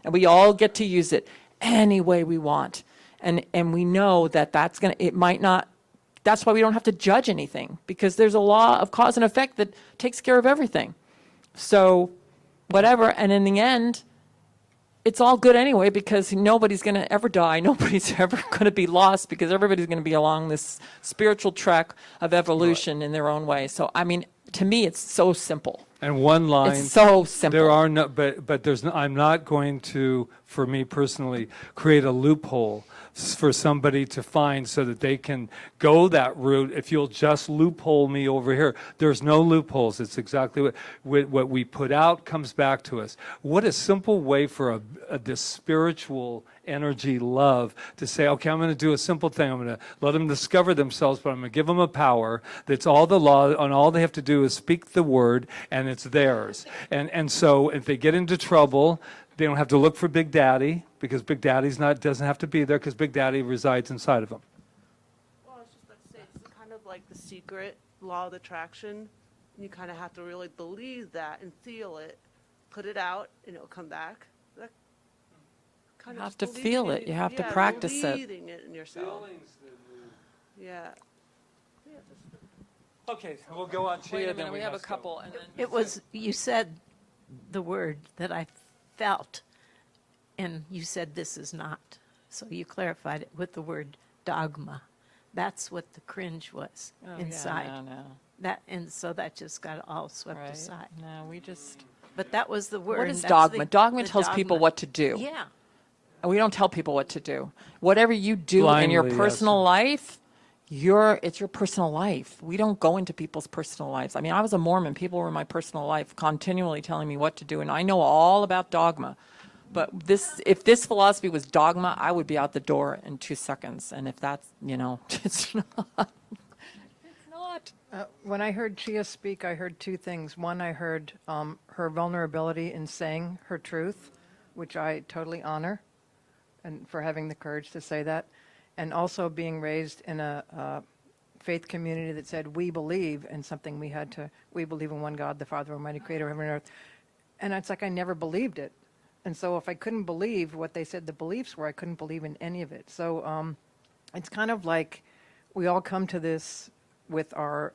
And we all get to use it any way we want. And we know that it might not, that's why we don't have to judge anything, because there's a law of cause and effect that takes care of everything. So whatever, and in the end, it's all good anyway, because nobody's going to ever die. Nobody's ever going to be lost, because everybody's going to be along this spiritual track of evolution in their own way. So, I mean, to me, it's so simple. And one line. It's so simple. There are no, but there's no, I'm not going to, for me personally, create a loophole for somebody to find so that they can go that route. If you'll just loophole me over here, there's no loopholes. It's exactly what we put out comes back to us. What a simple way for this spiritual energy, love, to say, okay, I'm going to do a simple thing. I'm going to let them discover themselves, but I'm going to give them a power that's all the law, and all they have to do is speak the word, and it's theirs. And so if they get into trouble, they don't have to look for Big Daddy, because Big Daddy's doesn't have to be there, because Big Daddy resides inside of them. Well, I was just about to say, it's kind of like the secret law of attraction. You kind of have to really believe that and feel it, put it out, and it'll come back. That kind You of have to just feel believing it. You have to practice it. Believing it in yourself. Yeah. Okay, we'll go on Chia. Wait a then minute, we have a must go. couple. And then It was, you said the word that I felt, and you said this is not. So you clarified it with the word dogma. That's what the cringe was inside. No. And so that just got all swept Right. aside. No, we just. But that was the word. What and is that's dogma? Dogma the tells people dogma. what to do. Yeah. And we don't tell people what to do. Whatever you do in your Blindly, personal yes. life, it's your personal life. We don't go into people's personal lives. I mean, I was a Mormon. People were in my personal life continually telling me what to do, and I know all about dogma. But if this philosophy was dogma, I would be out the door in 2 seconds. And if that's, it's not. It's not. When I heard Chia speak, I heard two things. One, I heard her vulnerability in saying her truth, which I totally honor, and for having the courage to say that, and also being raised in a faith community that said, we believe in something we believe in one God, the Father Almighty, creator of heaven and earth. And it's like I never believed it. And so if I couldn't believe what they said the beliefs were, I couldn't believe in any of it. So it's kind of like we all come to this with our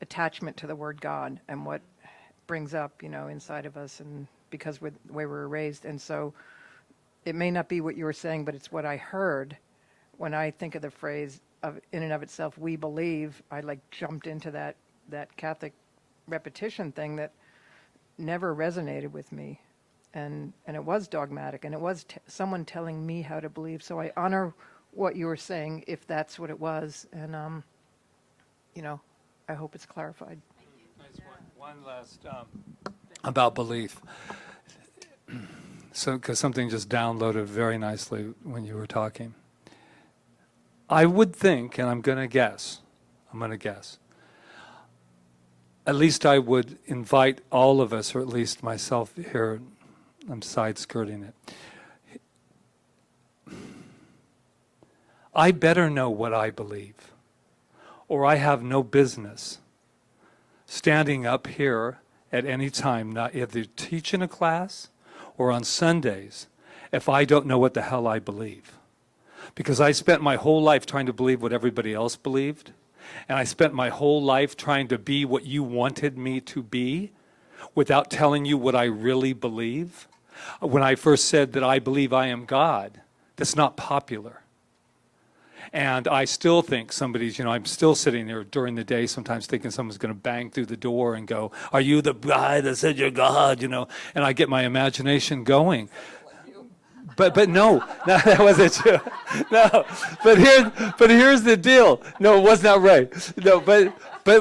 attachment to the word God and what brings up, inside of us, and because with the way we were raised. And so it may not be what you were saying, but it's what I heard when I think of the phrase of in and of itself, we believe. I jumped into that Catholic repetition thing that never resonated with me. And it was dogmatic, and it was someone telling me how to believe. So I honor what you were saying, if that's what it was. And, I hope it's clarified. Nice one last about belief. So, because something just downloaded very nicely when you were talking. I would think, and I'm going to guess, at least I would invite all of us, or at least myself here, I'm side-skirting it. I better know what I believe, or I have no business standing up here at any time, not either teaching a class or on Sundays, if I don't know what the hell I believe. Because I spent my whole life trying to believe what everybody else believed, and I spent my whole life trying to be what you wanted me to be without telling you what I really believe. When I first said that I believe I am God, that's not popular. And I still think I'm still sitting there during the day sometimes thinking someone's going to bang through the door and go, are you the guy that said you're God, And I get my imagination going. But no, that wasn't you. No, but here's the deal. No, it was not right. No, but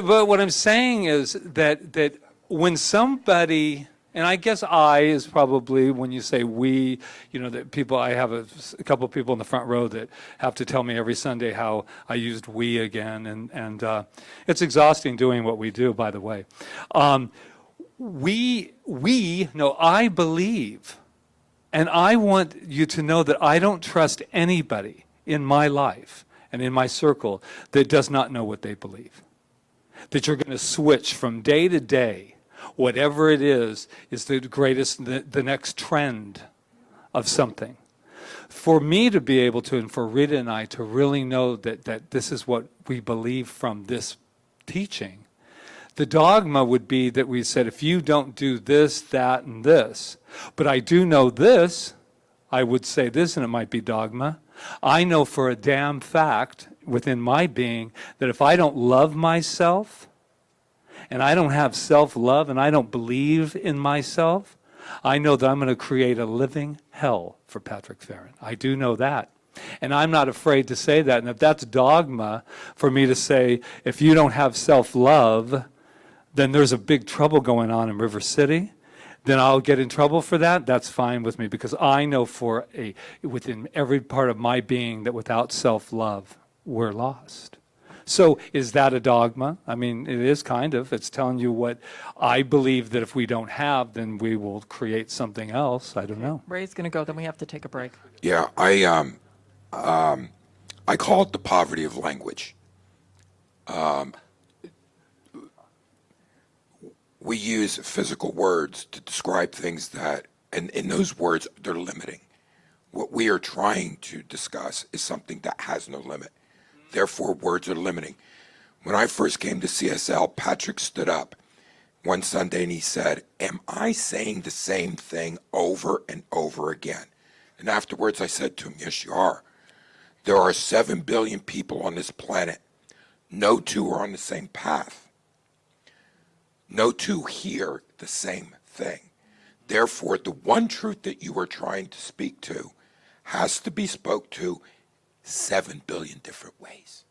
what I'm saying is that when somebody, and I guess I is probably when you say we, that people, I have a couple of people in the front row that have to tell me every Sunday how I used we again, and it's exhausting doing what we do, by the way. I believe. And I want you to know that I don't trust anybody in my life and in my circle that does not know what they believe. That you're going to switch from day to day, whatever it is the greatest, the next trend of something. For me to be able to, and for Rita and I to really know that this is what we believe from this teaching, the dogma would be that we said, if you don't do this, that, and this, but I do know this, I would say this, and it might be dogma. I know for a damn fact within my being that if I don't love myself, and I don't have self-love, and I don't believe in myself, I know that I'm going to create a living hell for Patrick Feren. I do know that. And I'm not afraid to say that. And if that's dogma for me to say, if you don't have self-love, then there's a big trouble going on in River City, then I'll get in trouble for that. That's fine with me, because I know within every part of my being that without self-love, we're lost. So is that a dogma? I mean, it is kind of. It's telling you what I believe that if we don't have, then we will create something else. I don't know. Ray's going to go, then we have to take a break. Yeah, I call it the poverty of language. We use physical words to describe things that, and in those words, they're limiting. What we are trying to discuss is something that has no limit. Therefore, words are limiting. When I first came to CSL, Patrick stood up one Sunday and he said, "Am I saying the same thing over and over again?" And afterwards I said to him, "Yes, you are. There are 7 billion people on this planet. No two are on the same path. No two hear the same thing. Therefore, the one truth that you are trying to speak to has to be spoke to 7 billion different ways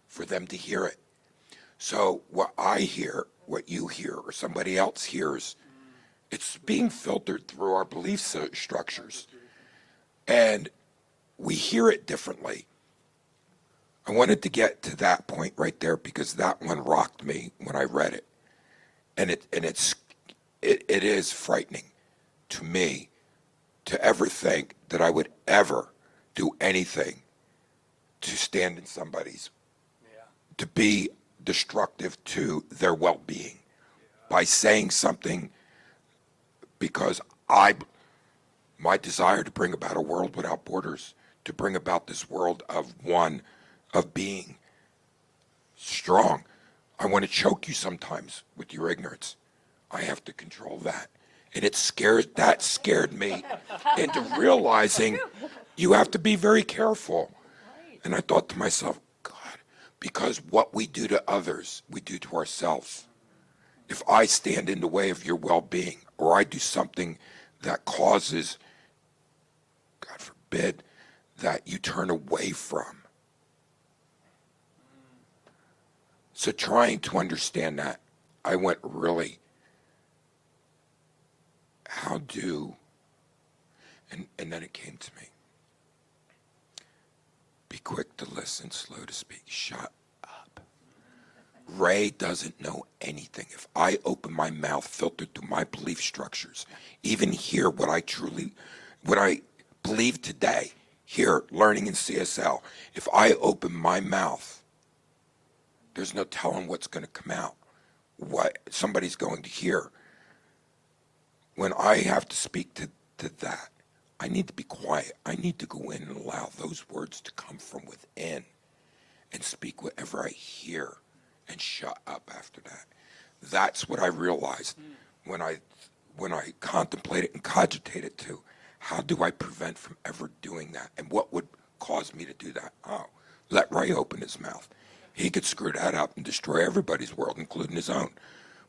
for them to hear it. So what I hear, what you hear, or somebody else hears, it's being filtered through our belief structures. And we hear it differently. I wanted to get to that point right there because that one rocked me when I read it. And it is frightening to me to ever think that I would ever do anything to stand in somebody's, to be destructive to their well-being by saying something, because my desire to bring about a world without borders, to bring about this world of being strong. I want to choke you sometimes with your ignorance. I have to control that. And that scared me into realizing you have to be very careful. And I thought to myself, God, because what we do to others, we do to ourselves. If I stand in the way of your well-being, or I do something that causes, God forbid, that you turn away from. So trying to understand that, I went really, and then it came to me. Be quick to listen, slow to speak. Shut up. Ray doesn't know anything. If I open my mouth filtered through my belief structures, even hear what I believe today, here, learning in CSL, if I open my mouth, there's no telling what's going to come out, what somebody's going to hear. When I have to speak to that, I need to be quiet. I need to go in and allow those words to come from within and speak whatever I hear and shut up after that. That's what I realized when I contemplated and cogitated to, how do I prevent from ever doing that? And what would cause me to do that? Oh, let Ray open his mouth. He could screw that up and destroy everybody's world, including his own.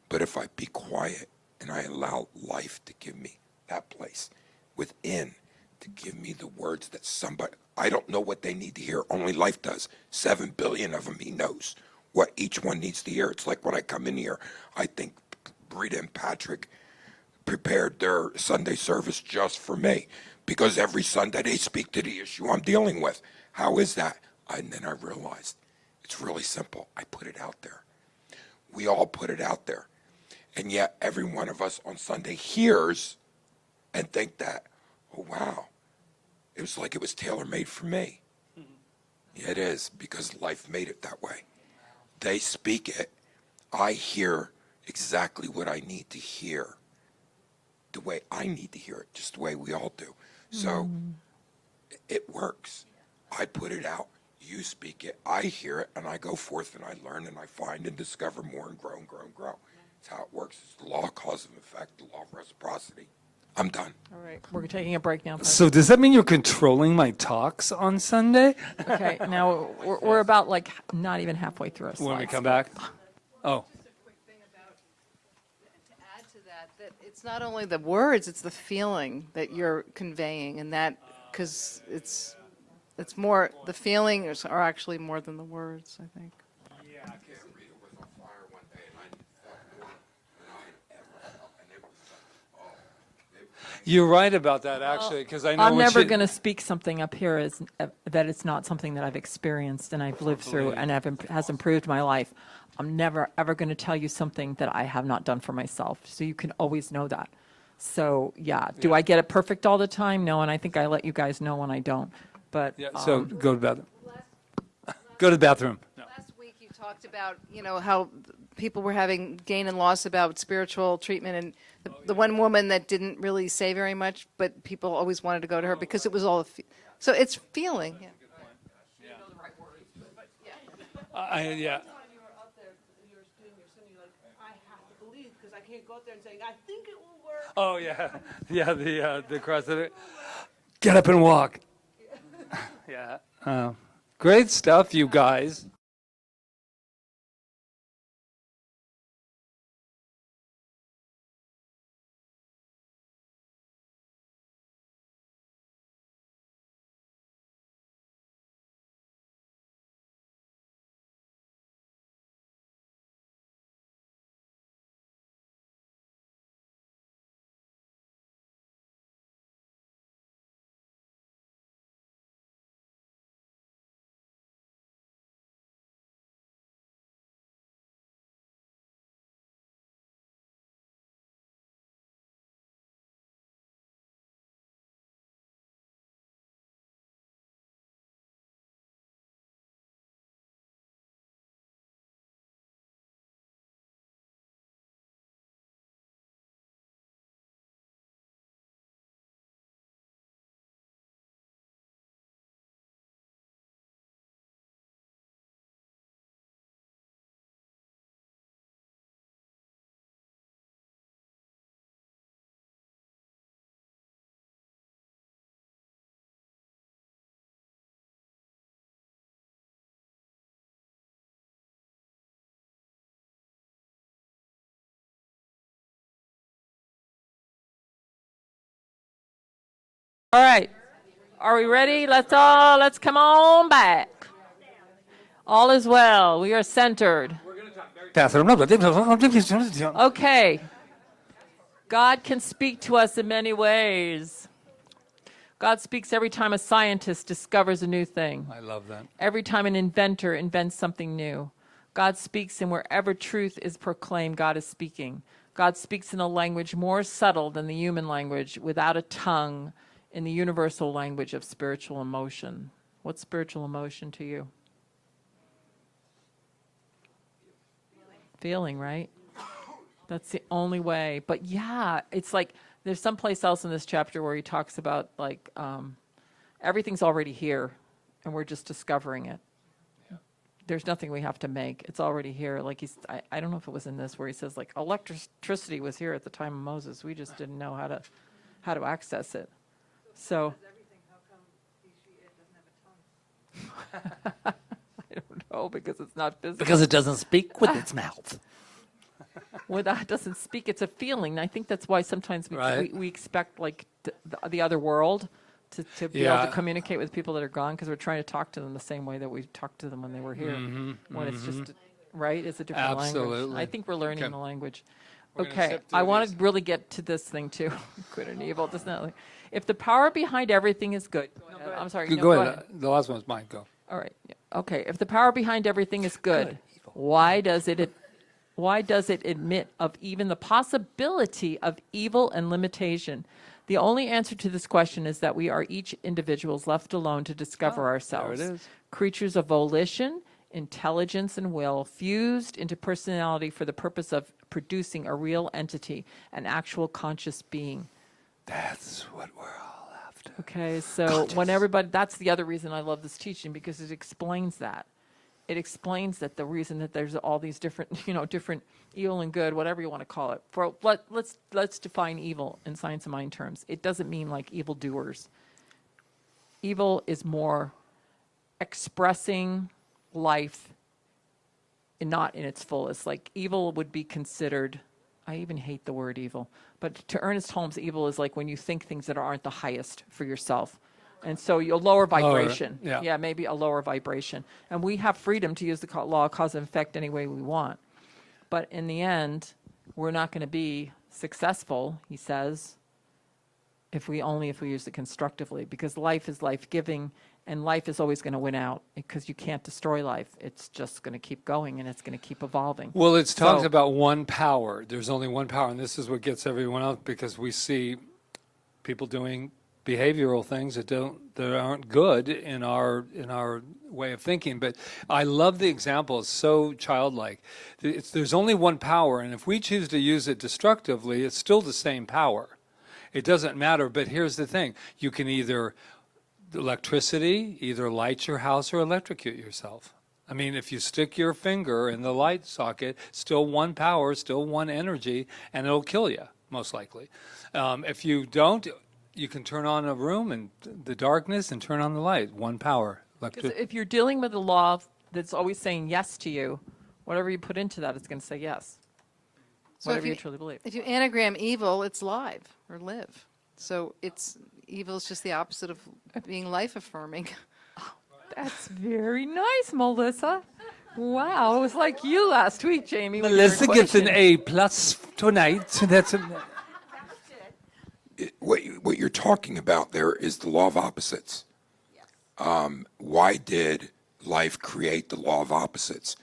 But if I be quiet and I allow life to give me that place within, to give me the words that I don't know what they need to hear, only life does. 7 billion of them, he knows what each one needs to hear. It's like when I come in here, I think Rita and Patrick prepared their Sunday service just for me, because every Sunday they speak to the issue I'm dealing with. How is that? And then I realized it's really simple. I put it out there. We all put it out there. And yet every one of us on Sunday hears and think that, oh, wow, it was like it was tailor-made for me. Yeah, it is, because life made it that way. They speak it. I hear exactly what I need to hear, the way I need to hear it, just the way we all do. So it works. I put it out. You speak it. I hear it, and I go forth and I learn and I find and discover more and grow and grow and grow. It's how it works. It's the law of cause and effect, the law of reciprocity. I'm done. All right, we're taking a break now. So does that mean you're controlling my talks on Sunday? Okay, now we're about like not even halfway through our slides. When we come back? Oh, Just a quick thing about, to add to that, that it's not only the words, it's the feeling that you're conveying, and that, because it's more, the feelings are actually more than the words, I think. Yeah, I can't read it was on fire one day, and I felt more than I had ever felt, and it was like, oh. you're right about that, actually, because I know I'm when never she- going to speak something up here as that it's not something that I've experienced and I've lived through and has improved my life. I'm never ever going to tell you something that I have not done for myself. So you can always know that. So yeah, do I get it perfect all the time? No, and I think I let you guys know when I don't. But Yeah, so go to the bathroom. Go to the bathroom. No. Last week you talked about, how people were having gain and loss about spiritual treatment, and the one woman that didn't really say very much, but people always wanted to go to her because it was all, so it's feeling. Yeah. Yeah. You were out there, you were doing your singing, like, I have to believe, because I can't go out there and saying, I think it will work. Oh, yeah. Yeah, the cross of it. Get up and walk. Yeah. Great stuff, you guys. all right, are we ready? Let's come on back. All is well. We are centered. Okay. God can speak to us in many ways. God speaks every time a scientist discovers a new thing. I love that. Every time an inventor invents something new. God speaks, and wherever truth is proclaimed, God is speaking. God speaks in a language more subtle than the human language, without a tongue, in the universal language of spiritual emotion. What's spiritual emotion to you? Feeling, right? That's the only way. But yeah, it's like there's someplace else in this chapter where he talks about like everything's already here and we're just discovering it. There's nothing we have to make. It's already here. Like I don't know if it was in this where he says like electricity was here at the time of Moses. We just didn't know how to access it. So I don't know because it's not physical. Because it doesn't speak with its mouth. Well, that doesn't speak. It's a feeling. And I think that's why sometimes Right. we expect like the other world to be able Yeah. to communicate with people that are gone because we're trying to talk to them the same way that we talked to them when they were here. When it's just, right? It's a different language. Absolutely. I think we're learning Okay. the language. We're gonna Okay. zip through I want these. to really get to this thing too. Good and evil. Does not like, if the power behind everything is good. I'm sorry. no, Go ahead. The last one's mine. Go. All right. Yeah. Okay. If the power behind everything is good, why does it admit of even the possibility of evil and limitation? The only answer to this question is that we are each individuals left alone to discover ourselves. is. Creatures of volition, intelligence, and will, fused into personality for the purpose of producing a real entity, an actual conscious being. That's what we're all after. believed. Okay, so when everybody, that's the other reason I love this teaching, because it explains that. It explains that the reason that there's all these different, different evil and good, whatever you want to call it. Let's define evil in science of mind terms. It doesn't mean like evildoers. Evil is more expressing life and not in its fullest. Like evil would be considered, I even hate the word evil, but to Ernest Holmes, evil is like when you think things that aren't the highest for yourself. And so you'll lower vibration. yeah. Maybe a lower vibration. And we have freedom to use the law of cause and effect any way we want. But in the end, we're not going to be successful, he says, if we use it constructively, because life is life-giving, and life is always going to win out, because you can't destroy life. It's just going to keep going, and it's going to keep evolving. Well, it's talked So- about one power. There's only one power, and this is what gets everyone up, because we see people doing behavioral things that aren't good in our way of thinking. But I love the example. It's so childlike. There's only one power, and if we choose to use it destructively, it's still the same power. It doesn't matter. But here's the thing: you can either light your house or electrocute yourself. I mean, if you stick your finger in the light socket, still one power, still one energy, and it'll kill you, most likely. If you don't, you can turn on a room and the darkness and turn on the light. One power. Because if you're dealing with a law that's always saying yes to you, whatever you put into that, it's going to say yes. So Whatever you truly believe. If you anagram evil, it's live or live. So evil is just the opposite of being life affirming. That's very nice, Melissa. Wow, it was like you last week, Jamie. with your Melissa gets an equation. A+ tonight. That's What you're talking about there is the law of opposites. Why did life create the law of opposites?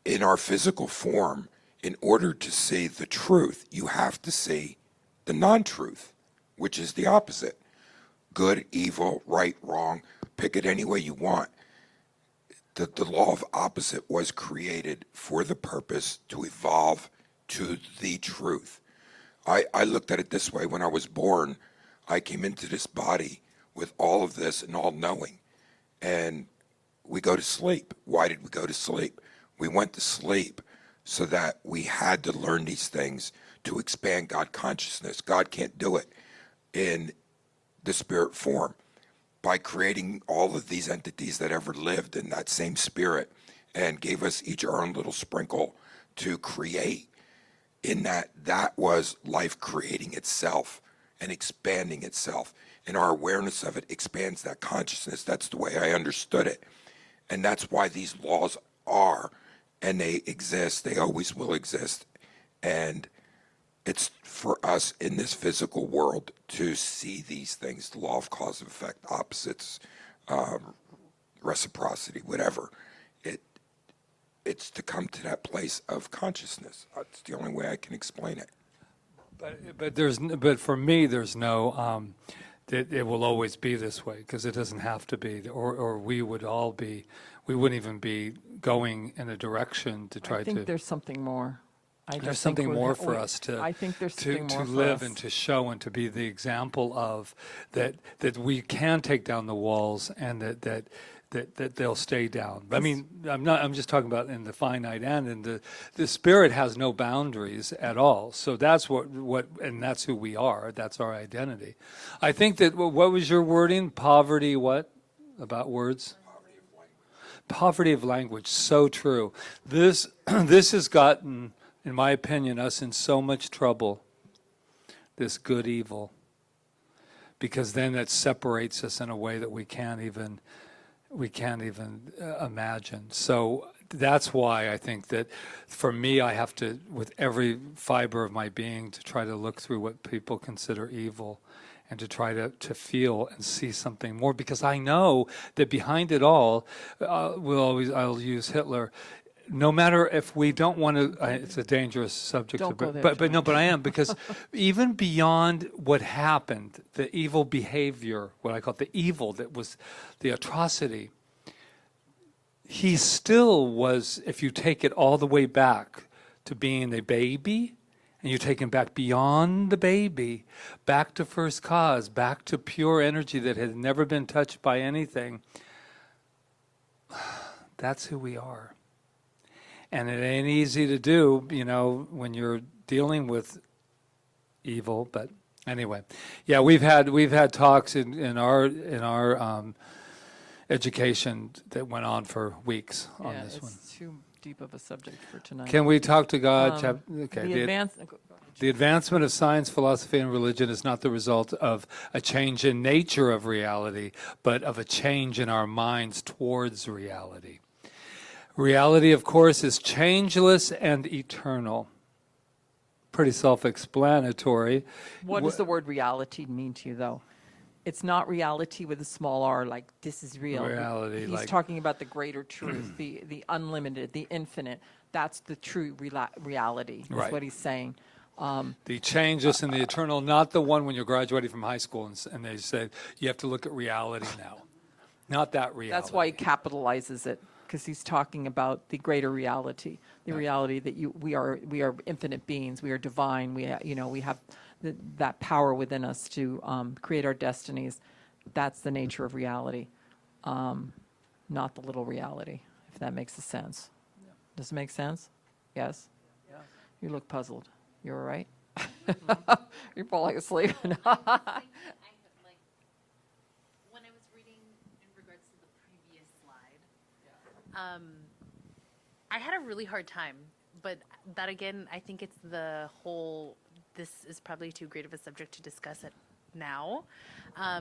In our physical form, in order to see the truth, you have to see the non-truth, which is the opposite. Good, evil, right, wrong, pick it any way you want. The law of opposite was created for the purpose to evolve to the truth. I looked at it this way. When I was born, I came into this body with all of this and all knowing. And we go to sleep. Why did we go to sleep? We went to sleep so that we had to learn these things to expand God consciousness. God can't do it in the spirit form. By creating all of these entities that ever lived in that same spirit and gave us each our own little sprinkle to create, in that was life creating itself and expanding itself. And our awareness of it expands that consciousness. That's the way I understood it. And that's why these laws are, and they exist, they always will exist. And it's for us in this physical world to see these things, the law of cause and effect, opposites, reciprocity, whatever. It's to come to that place of consciousness. That's the only way I can explain it. But for me, there's no. It will always be this way, because it doesn't have to be, or we wouldn't even be going in a direction to try I to. think there's something more. There's something more for us to. I think there's something more to for live us. and to show and to be the example of that we can take down the walls, and that they'll stay down. I mean, I'm just talking about in the finite end, and the spirit has no boundaries at all. So that's what and that's who we are. That's our identity. I think that what was your wording? Poverty, what about words? Poverty of language. So true. This has gotten, in my opinion, us in so much trouble. This good evil, because then it separates us in a way that we can't even imagine. So that's why I think that for me, I have to, with every fiber of my being, to try to look through what people consider evil and to try to feel and see something more, because I know that behind it all, I'll use Hitler. No matter if we don't want to, it's a dangerous subject. Don't go there, But I am, because even beyond what happened, the evil behavior, what I call the evil that was the atrocity, he still was, if you take it all the way back to being a baby and you take him back beyond the baby, back to first cause, back to pure energy that has never been touched by anything, that's who we are. And it ain't easy to do, when you're dealing with evil. But anyway, yeah, we've had talks in our education that went on for weeks on Yeah, this one. it's too deep of a subject for tonight. Can we talk to God? Okay. The The advancement of science, philosophy, and religion is not the result of a change in nature of reality, but of a change in our minds towards reality. Reality, of course, is changeless and eternal. Pretty self-explanatory. What does the word reality mean to you, though? It's not reality with a small r, like this is real. Reality, He's like- talking about the greater truth, the unlimited, the infinite. That's the true reality, is Right. what he's saying. The changeless and the eternal, not the one when you're graduating from high school and they said, you have to look at reality now. Not that reality. That's why he capitalizes it, because he's talking about the greater reality, the reality that we are infinite beings, we are divine, we have that power within us to create our destinies. That's the nature of reality, not the little reality, if that makes sense. Does it make sense? Yes? Yeah. You look puzzled. You all right? You're falling asleep. I had, like, when I was reading in regards to the previous slide, I had a really hard time. But that again, I think it's the whole. This is probably too great of a subject to discuss it now,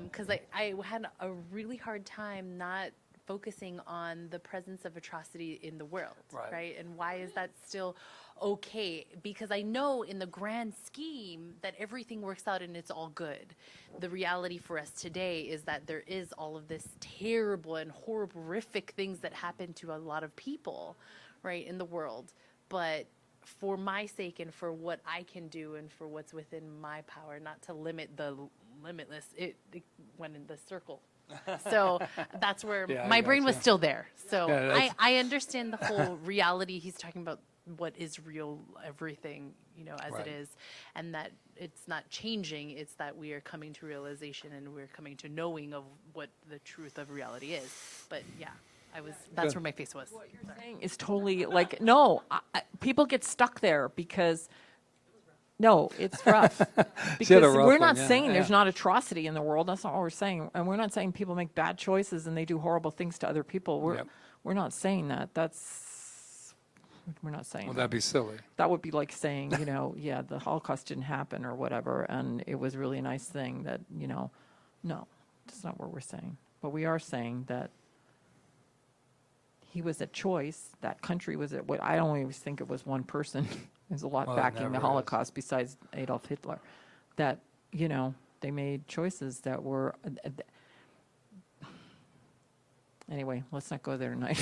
because I had a really hard time not focusing on the presence of atrocity in the world, right? And why is that still okay? Because I know in the grand scheme that everything works out and it's all good. The reality for us today is that there is all of this terrible and horrific things that happen to a lot of people, right, in the world. But for my sake and for what I can do and for what's within my power, not to limit the limitless, it went in the circle. So that's where Yeah, I my brain was gotcha. still there. So Yeah, that's- I understand the whole reality. He's talking about what is real, everything, as Right. it is, and that it's not changing. It's that we are coming to realization and we're coming to knowing of what the truth of reality is. But yeah, that's Good. where my face was. What you're saying is totally like, no, people get stuck there because, no, it's rough. Because rough we're one, not yeah, saying there's yeah. not atrocity in the world. That's not what we're saying. And we're not saying people make bad choices and they do horrible things to other people. Yep. We're not saying that. We're not saying Well, that. that'd be silly. That would be like saying, yeah, the Holocaust didn't happen or whatever, and it was really a nice thing that, no, that's not what we're saying. But we are saying that he was a choice. That country was what I don't always think it was one person. There's a lot Well, it backing the never is. Holocaust besides Adolf Hitler. That, they made choices that were. Anyway, let's not go there tonight.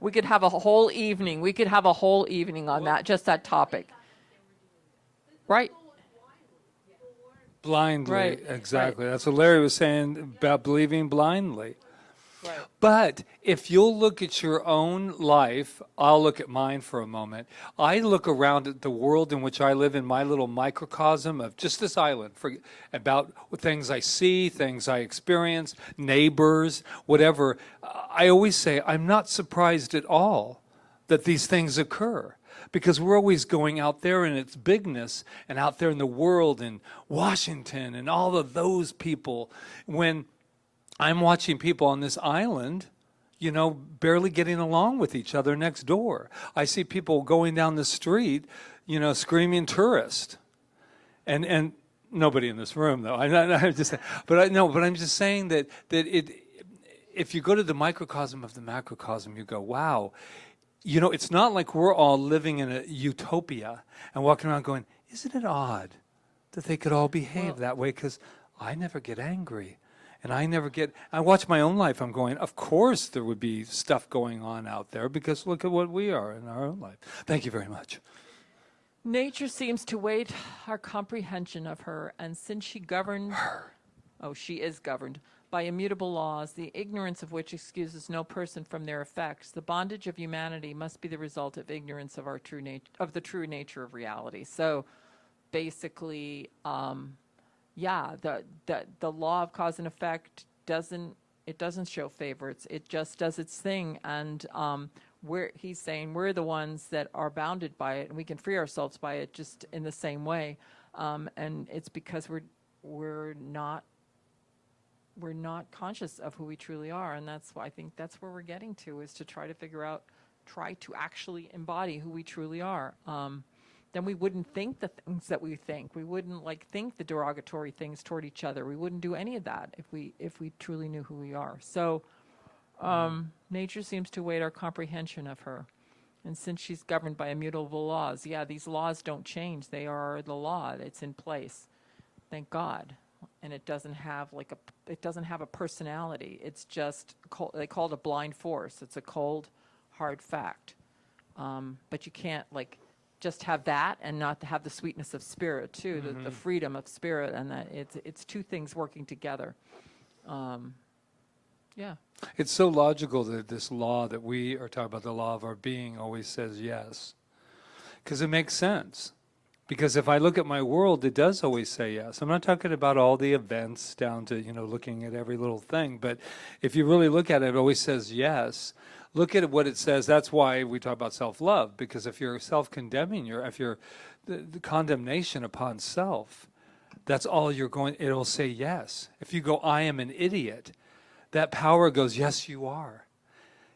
We could have a whole evening. We could have a whole evening on that, just that topic. Right? Blindly, Right, exactly. That's what Larry was saying about believing blindly. Right. But if you'll look at your own life, I'll look at mine for a moment. I look around at the world in which I live in my little microcosm of just this island, about things I see, things I experience, neighbors, whatever. I always say I'm not surprised at all that these things occur. Because we're always going out there in its bigness and out there in the world in Washington and all of those people, when I'm watching people on this island, barely getting along with each other next door. I see people going down the street, screaming tourist. And nobody in this room, though. I'm just saying that if you go to the microcosm of the macrocosm, you go, wow. It's not like we're all living in a utopia and walking around going, isn't it odd that they could all behave that way? Because I never get angry. And I watch my own life. I'm going, of course there would be stuff going on out there because look at what we are in our own life. Thank you very much. Nature seems to wait our comprehension of her, and since she is governed by immutable laws, the ignorance of which excuses no person from their effects, the bondage of humanity must be the result of ignorance of the true nature of reality. So basically, yeah, the law of cause and effect doesn't show favorites. It just does its thing, and he's saying we're the ones that are bounded by it, and we can free ourselves by it just in the same way. And it's because we're not conscious of who we truly are, and that's why I think that's where we're getting to, is to try to actually embody who we truly are. Then we wouldn't think the things that we think. We wouldn't think the derogatory things toward each other. We wouldn't do any of that if we truly knew who we are. So nature seems to await our comprehension of her. And since she's governed by immutable laws, yeah, these laws don't change. They are the law. It's in place. Thank God. And it doesn't have a personality. It's just they call it a blind force. It's a cold, hard fact. But you can't just have that and not have the sweetness of spirit too, the freedom of spirit, and that it's two things working together. Yeah. It's so logical that this law that we are talking about, the law of our being, always says yes. Because it makes sense. Because if I look at my world, it does always say yes. I'm not talking about all the events down to, looking at every little thing. But if you really look at it, it always says yes. Look at what it says. That's why we talk about self-love. Because if you're self-condemning, if you're the condemnation upon self, that's all you're going, it'll say yes. If you go, I am an idiot, that power goes, yes, you are.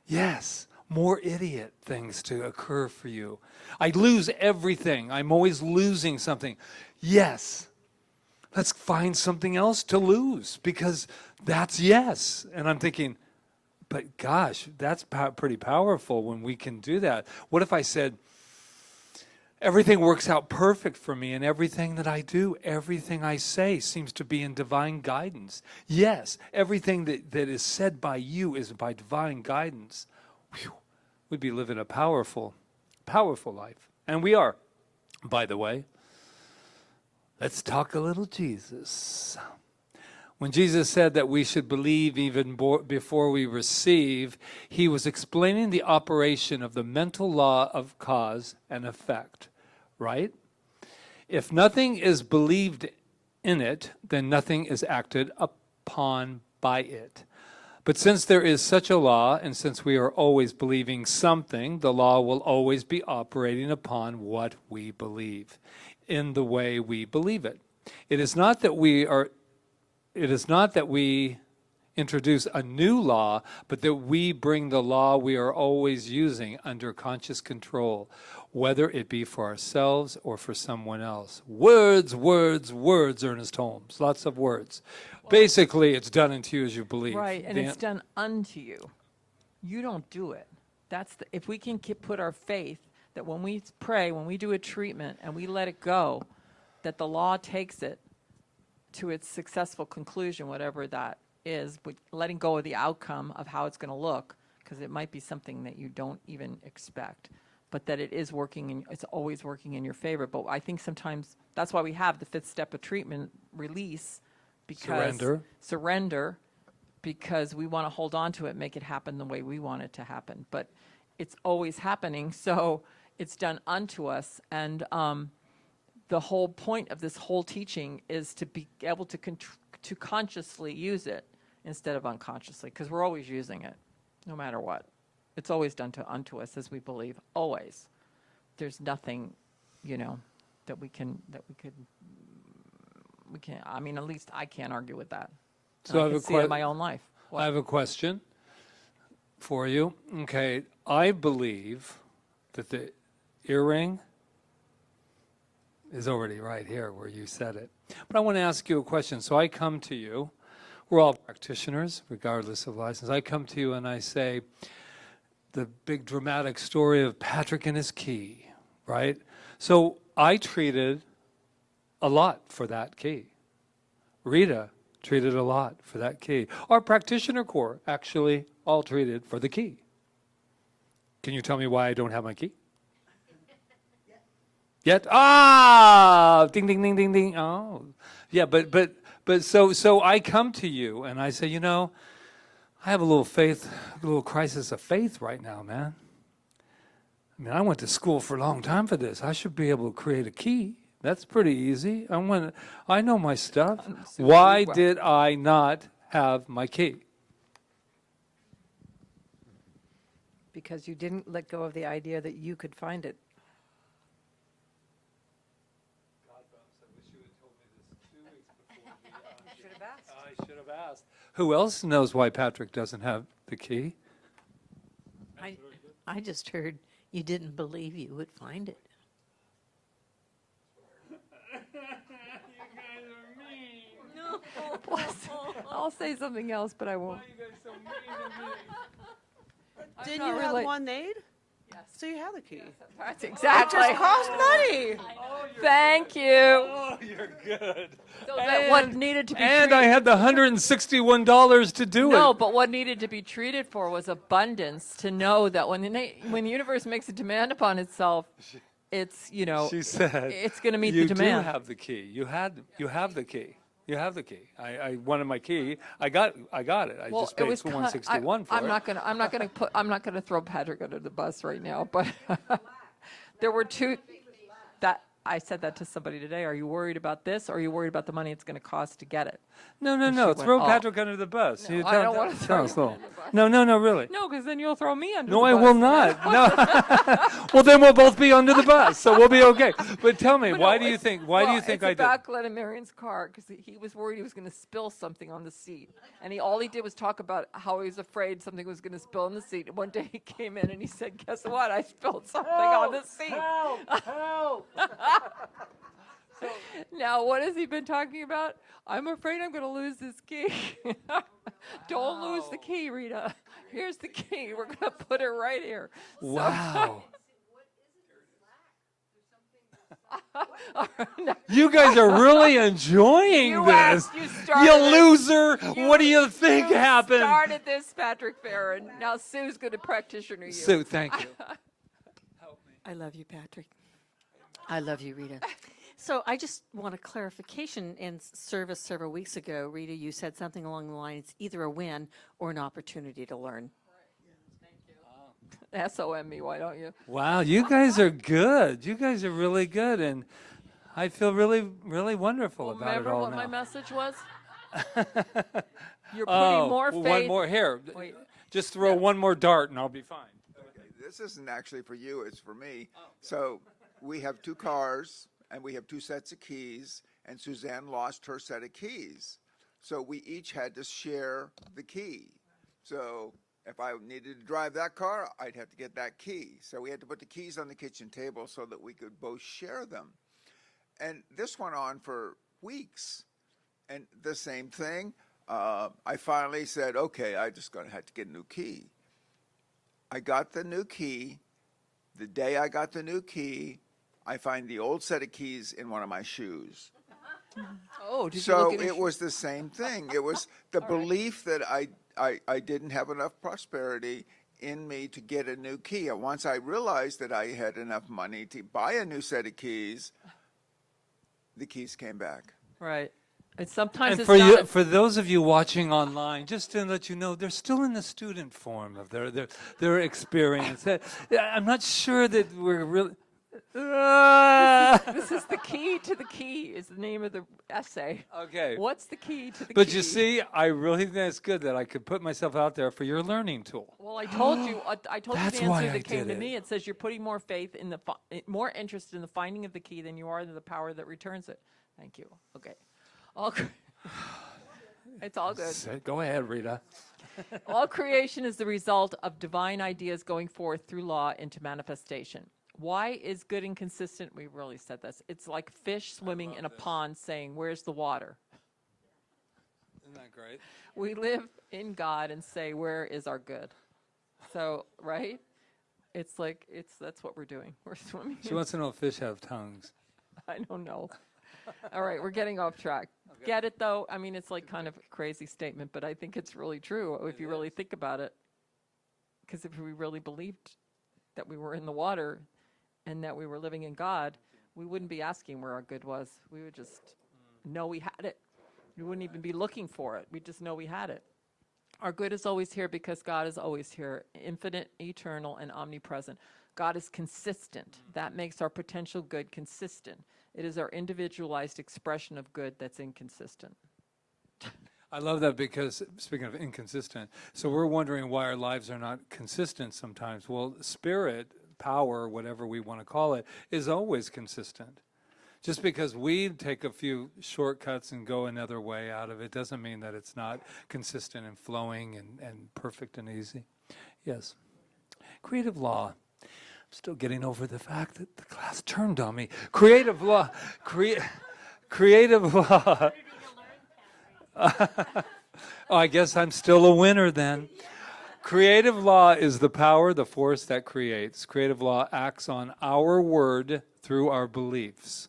Yes. More idiot things to occur for you. I lose everything. I'm always losing something. Yes. Let's find something else to lose, because that's yes. And I'm thinking, but gosh, that's pretty powerful when we can do that. What if I said, everything works out perfect for me, and everything that I do, everything I say seems to be in divine guidance. Yes, everything that is said by you is by divine guidance. Whew, we'd be living a powerful, powerful life. And we are, by the way. Let's talk a little Jesus. When Jesus said that we should believe even before we receive, he was explaining the operation of the mental law of cause and effect, right? If nothing is believed in it, then nothing is acted upon by it. But since there is such a law, and since we are always believing something, the law will always be operating upon what we believe, in the way we believe it. It is not that we introduce a new law, but that we bring the law we are always using under conscious control, whether it be for ourselves or for someone else. Words, words, words, Ernest Holmes. Lots of words. Basically, it's done unto you as you believe. Right, and it's done unto you. You don't do it. If we can put our faith that when we pray, when we do a treatment, and we let it go, that the law takes it to its successful conclusion, whatever that is, but letting go of the outcome of how it's going to look, because it might be something that you don't even expect, but that it is working, it's always working in your favor. But I think sometimes that's why we have the 5th step of treatment, release, because surrender, because we want to hold on to it, make it happen the way we want it to happen. But it's always happening, so it's done unto us. And the whole point of this whole teaching is to be able to consciously use it instead of unconsciously, because we're always using it, no matter what. It's always done unto us as we believe, always. There's nothing, that we can. I mean, at least I can't argue with that. So I can see it in my own life. I have a question for you. Okay, I believe that the earring is already right here where you said it. But I want to ask you a question. So I come to you. We're all practitioners, regardless of license. I come to you and I say, the big dramatic story of Patrick and his key, right? So I treated a lot for that key. Rita treated a lot for that key. Our practitioner corps actually all treated for the key. Can you tell me why I don't have my key? Yet? Ah! Ding, ding, ding, ding, ding. Oh. Yeah, but so I come to you and I say, I have a little crisis of faith right now, man. I mean, I went to school for a long time for this. I should be able to create a key That's pretty easy. I know my stuff. Why did I not have my key? Because you didn't let go of the idea that you could find it. I should have asked. Who else knows why Patrick doesn't have the key? I just heard you didn't believe you would find it. I'll say something else, but I won't. Didn't not you have really- one made? Yes. So you have the key. That's exactly. Just cost money. Thank you. Oh, you're good. So that what needed to be And I treated- had the $161 to do No, it. but what needed to be treated for was abundance, to know that when the universe makes a demand upon itself, it's, She said, it's going to meet you the demand. do have the key. You have the key. You have the key. I wanted my key. I got it. I just paid for $161 for it. I'm not gonna throw Patrick under the bus right now, but there were two that I said that to somebody today. Are you worried about this, or are you worried about the money it's going to cost to get it? No. went, Throw "Oh." Patrick under the bus. No, I don't wanna throw you slow. under the bus. No, really. No, because then you'll throw me under No, the I bus. will not. No. Well, then we'll both be under the bus, so we'll be okay. But tell me, But why no, do you it's- think? it's I did? about Glenn and Marion's car, because he was worried he was going to spill something on the seat, and all he did was talk about how he was afraid something was going to spill on the seat. And one day he came in and he said, "Guess what? I spilled something on the seat." Help! Now, what has he been talking about? I'm afraid I'm going to lose this key. Don't lose the key, Rita. Here's the key. We're going to put it right here. Wow. You guys are really enjoying You this. asked, you started You it. loser. What do you think happened? Started this, Patrick Feren. Now Sue's going to practitioner you. Sue, thank you. I love you, Patrick. I love you, Rita. So I just want a clarification. In service several weeks ago, Rita, you said something along the line, it's either a win or an opportunity to learn. SOM me, why don't you? Wow, you guys are good. You guys are really good, and I feel really, really wonderful about it Remember all what now. my message was? You're putting more well, faith. one more here. Wait. Just throw one more dart, and I'll be fine. This isn't actually for you, it's for me. So we have two cars and we have two sets of keys, and Suzanne lost her set of keys. So we each had to share the key. So if I needed to drive that car, I'd have to get that key. So we had to put the keys on the kitchen table so that we could both share them. And this went on for weeks. And the same thing, I finally said, okay, I just gonna have to get a new key. I got the new key. The day I got the new key, I find the old set of keys in one of my shoes. Oh, did you So look at his it was the same thing. It was the belief that I didn't have enough prosperity in me to get a new key. And once I realized that I had enough money to buy a new set of keys, the keys came back. Right. And sometimes And it's for not you, a- for those of you watching online, just to let you know, they're still in the student form of their experience. I'm not sure that we're really. This is the key to the key is the name of the essay. Okay. What's the key to the key? But you see, I really think it's good that I could put myself out there for your learning tool. Well, I told you. I told you That's the why answer I that came did to it. me. It says you're putting more faith in more interest in the finding of the key than you are in the power that returns it. Thank you. Okay. It's all good. Go ahead, Rita. All creation is the result of divine ideas going forth through law into manifestation. Why is good and consistent? We really said this. It's like fish swimming in a pond saying, "Where's the water?" Isn't that great? We live in God and say, "Where is our good?" So, right? It's like that's what we're doing. We're swimming. She wants to know if fish have tongues. I don't know. All right, we're getting off track. Get it though? I mean, it's like kind of a crazy statement, but I think it's really true if you really think about it. Because if we really believed that we were in the water and that we were living in God, we wouldn't be asking where our good was. We would just know we had it. We wouldn't even be looking for it. We just know we had it. Our good is always here because God is always here, infinite, eternal, and omnipresent. God is consistent. That makes our potential good consistent. It is our individualized expression of good that's inconsistent. I love that because, speaking of inconsistent, so we're wondering why our lives are not consistent sometimes. Well, spirit, power, whatever we want to call it, is always consistent. Just because we take a few shortcuts and go another way out of it doesn't mean that it's not consistent and flowing and perfect and easy. Yes. Creative law. I'm still getting over the fact that the class turned on me. Creative law. Creative law. Oh, I guess I'm still a winner then. Creative law is the power, the force that creates. Creative law acts on our word through our beliefs.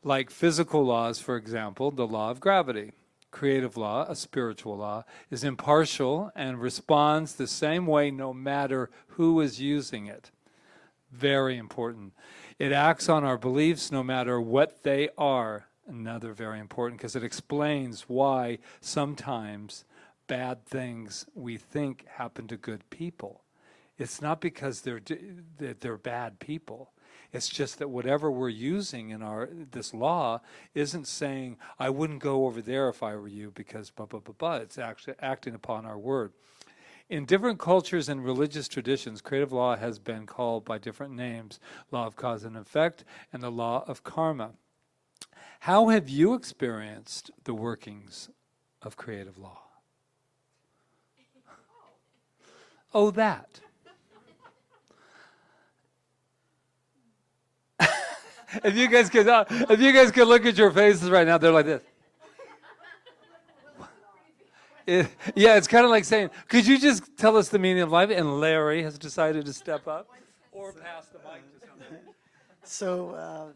Like physical laws, for example, the law of gravity. Creative law, a spiritual law, is impartial and responds the same way no matter who is using it. Very important. It acts on our beliefs no matter what they are. Another very important, because it explains why sometimes bad things we think happen to good people. It's not because they're bad people. It's just that whatever we're using in this law isn't saying, I wouldn't go over there if I were you because blah, blah, blah, blah. It's actually acting upon our word. In different cultures and religious traditions, creative law has been called by different names, law of cause and effect and the law of karma. How have you experienced the workings of creative law? Oh, that. If you guys could look at your faces right now, they're like this. Yeah, it's kind of like saying, could you just tell us the meaning of life? And Larry has decided to step up or pass the mic to somebody. So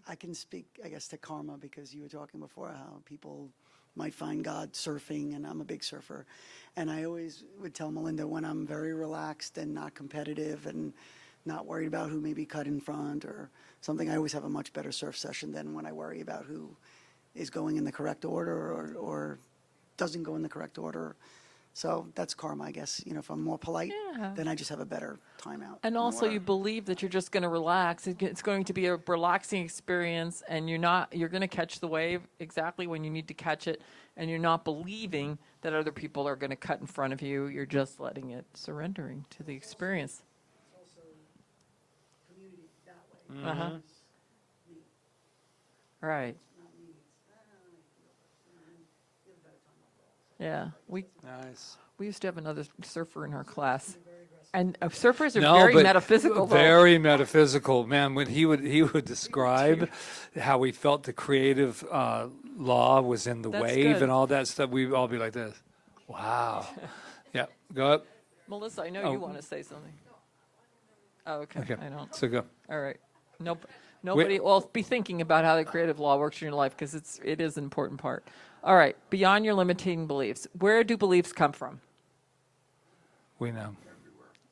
I can speak, I guess, to karma because you were talking before how people might find God surfing, and I'm a big surfer. And I always would tell Melinda when I'm very relaxed and not competitive and not worried about who may be cut in front or something, I always have a much better surf session than when I worry about who is going in the correct order or doesn't go in the correct order. So that's karma, I guess. You know, if I'm more polite, then I just have a better time out. And also you believe that you're just going to relax. It's going to be a relaxing experience, and you're going to catch the wave exactly when you need to catch it, and you're not believing that other people are going to cut in front of you. You're just letting it, surrendering to the experience. It's also community that way. Uh-huh. Right. Yeah. Nice. We used to have another surfer in our class. And surfers are very metaphysical, though. Very metaphysical, man. When he would describe how he felt the creative law was in the wave good. and all that stuff, we'd all be like this. Wow. Yeah, go up. Melissa, I know you want to say something. Oh, okay. I don't. So go. All right. Nobody will be thinking about how the creative law works in your life because it is an important part. All right. Beyond your limiting beliefs, where do beliefs come from? We know.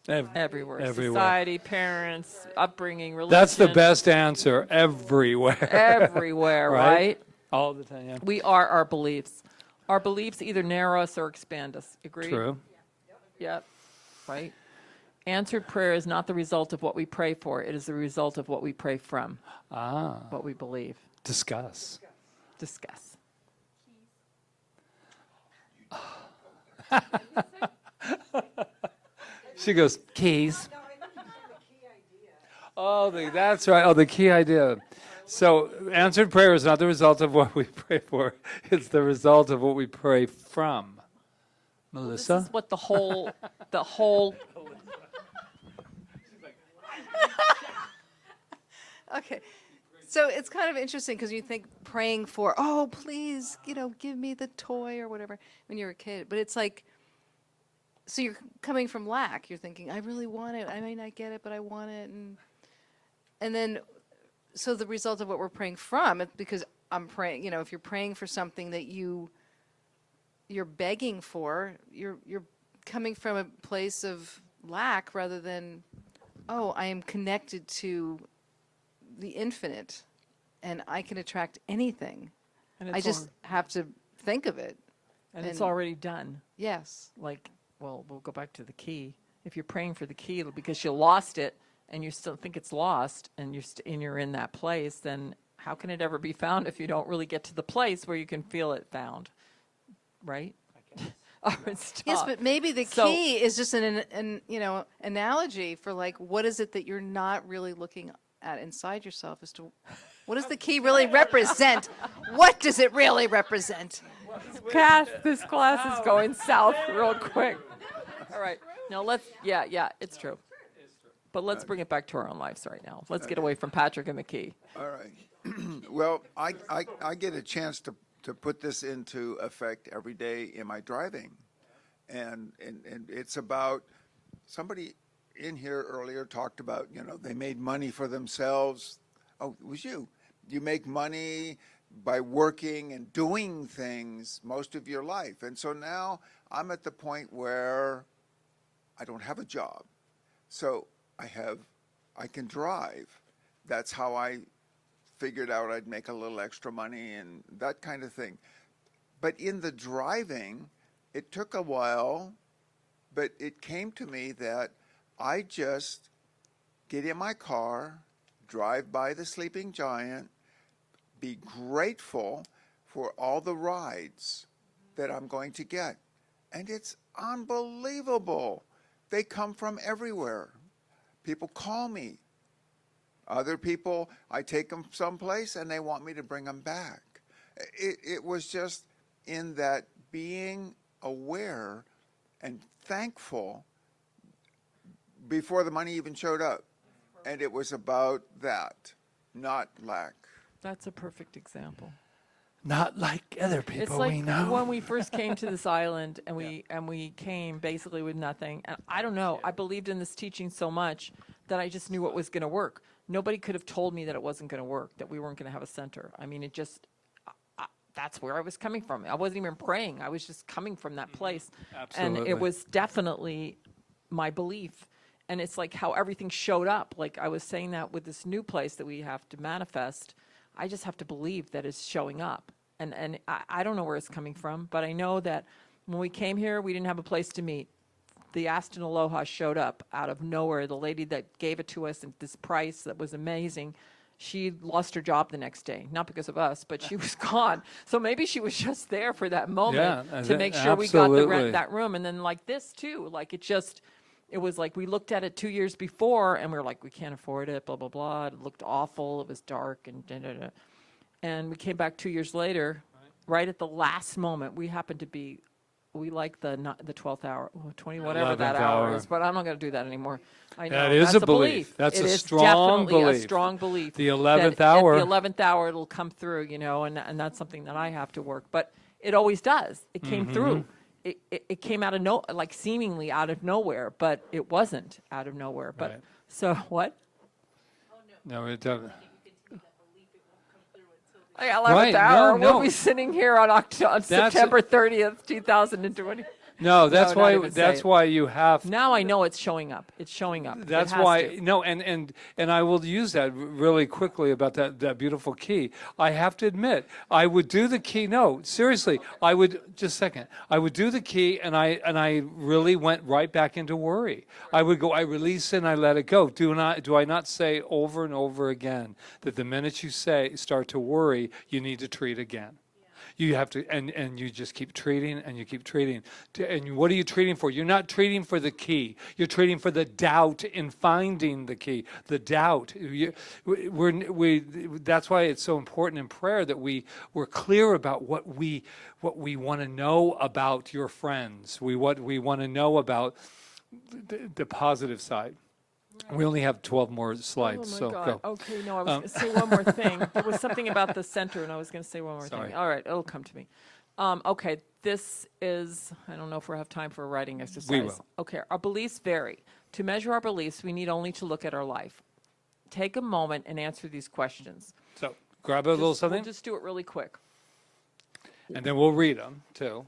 Everywhere. Everywhere. Society, parents, upbringing, religion. That's the best answer. Everywhere. Everywhere, right? All the time, yeah. We are our beliefs. Our beliefs either narrow us or expand us. Agreed? True. Yep. Right? Answered prayer is not the result of what we pray for. It is the result of what we pray from. What we believe. Discuss. She goes, keys. Oh, that's right. Oh, the key idea. So answered prayer is not the result of what we pray for. It's the result of what we pray from. Melissa? This is what the whole Okay. So it's kind of interesting because you think praying for, oh, please, give me the toy or whatever when you're a kid. But it's like, so you're coming from lack. You're thinking, I really want it. I may not get it, but I want it. And then, so the result of what we're praying from, because I'm praying, if you're praying for something that you're begging for, you're coming from a place of lack rather than, oh, I am connected to the infinite, and I can attract anything. And I just have to think of it. And it's already done. Yes. Well, we'll go back to the key. If you're praying for the key because you lost it and you still think it's lost and you're in that place, then how can it ever be found if you don't really get to the place where you can feel it found, right? All right, stop. Yes, but maybe the So- key is just an analogy for like what is it that you're not really looking at inside yourself as to what does the key really represent? What does it really represent? This class is going south real quick. All right, now yeah, it's true. But let's bring it back to our own lives right now. Let's get away from Patrick and the key. All right. Well, I get a chance to put this into effect every day in my driving. And it's about, somebody in here earlier talked about, they made money for themselves. Oh, it was you. You make money by working and doing things most of your life. And so now I'm at the point where I don't have a job. So I can drive. That's how I figured out I'd make a little extra money and that kind of thing. But in the driving, it took a while, but it came to me that I just get in my car, drive by the sleeping giant, be grateful for all the rides that I'm going to get. And it's unbelievable. They come from everywhere. People call me. Other people, I take them someplace and they want me to bring them back. It was just in that being aware and thankful before the money even showed up. And it was about that, not lack. That's a perfect example. Not like other It's people like we know. when we first came to this island and we came basically with nothing. And I don't know, I believed in this teaching so much that I just knew it was going to work. Nobody could have told me that it wasn't going to work, that we weren't going to have a center. I mean, that's where I was coming from. I wasn't even praying. I was just coming from that place. Absolutely. And it was definitely my belief. And it's like how everything showed up. Like I was saying that with this new place that we have to manifest, I just have to believe that it's showing up. And I don't know where it's coming from, but I know that when we came here, we didn't have a place to meet. The Aston Aloha showed up out of nowhere. The lady that gave it to us at this price that was amazing, she lost her job the next day. Not because of us, but she was gone. So maybe she was just there for that moment Yeah, to make sure we got absolutely. that room. And then like this too, like it was like we looked at it 2 years before and we were like, we can't afford it, blah, blah, blah. It looked awful. It was dark and da-da-da. And we came back 2 years later, right at the last moment. We happened to be, we like the 12th hour, 20, whatever that 11th hour hour. is, but I'm not going to do that anymore. I know. That is that's a belief. That's It a is strong definitely belief. a strong belief. The that 11th at hour. the 11th hour, it'll come through, and that's something that I have to work. But it always does. It came Mm-hmm. through. It came out of like seemingly out of nowhere, but it wasn't out of nowhere. But Right. so what? No, it doesn't. Hey, 11th Right, hour. no. We'll be sitting here on September 30th, 2020. No, that's not why. even say That's it. why you have. Now I know it's showing up. It's showing up. It That's has why to. no, and I will use that really quickly about that beautiful key. I have to admit, I would do the key. No, seriously, I would just a second. I would do the key, and I really went right back into worry. I would go. I release it and I let it go. Do I not say over and over again that the minute you start to worry, you need to treat again. You have to, and you just keep treating, and you keep treating. And what are you treating for? You're not treating for the key. You're treating for the doubt in finding the key. The doubt. That's why it's so important in prayer that we're clear about what we want to know about your friends. What we want to know about the positive side. We only have 12 more slides, Oh my so God. go. Okay, no, I was going to say one more thing. There was something about the center, and I was going to say one more Sorry. thing. All right, it'll come to me. Okay, this is, I don't know if we have time for a writing exercise. We will. Okay, our beliefs vary. To measure our beliefs, we need only to look at our life. Take a moment and answer these questions. So grab a little something, We'll just do it really quick. and then we'll read them too.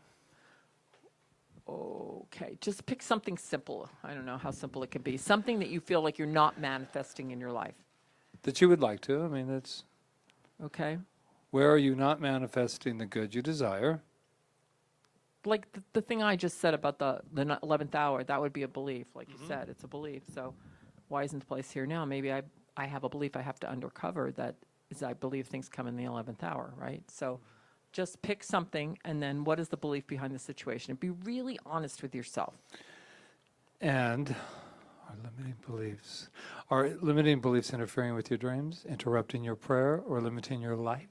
Okay, just pick something simple. I don't know how simple it could be. Something that you feel like you're not manifesting in your life. That you would like to. I mean, that's Okay? where are you not manifesting the good you desire? Like the thing I just said about the 11th hour, that would be a belief. Like you said, it's a belief. So why isn't the place here now? Maybe I have a belief I have to uncover that is I believe things come in the 11th hour, right? So just pick something, and then what is the belief behind the situation? And be really honest with yourself. And are limiting beliefs interfering with your dreams, interrupting your prayer, or limiting your life?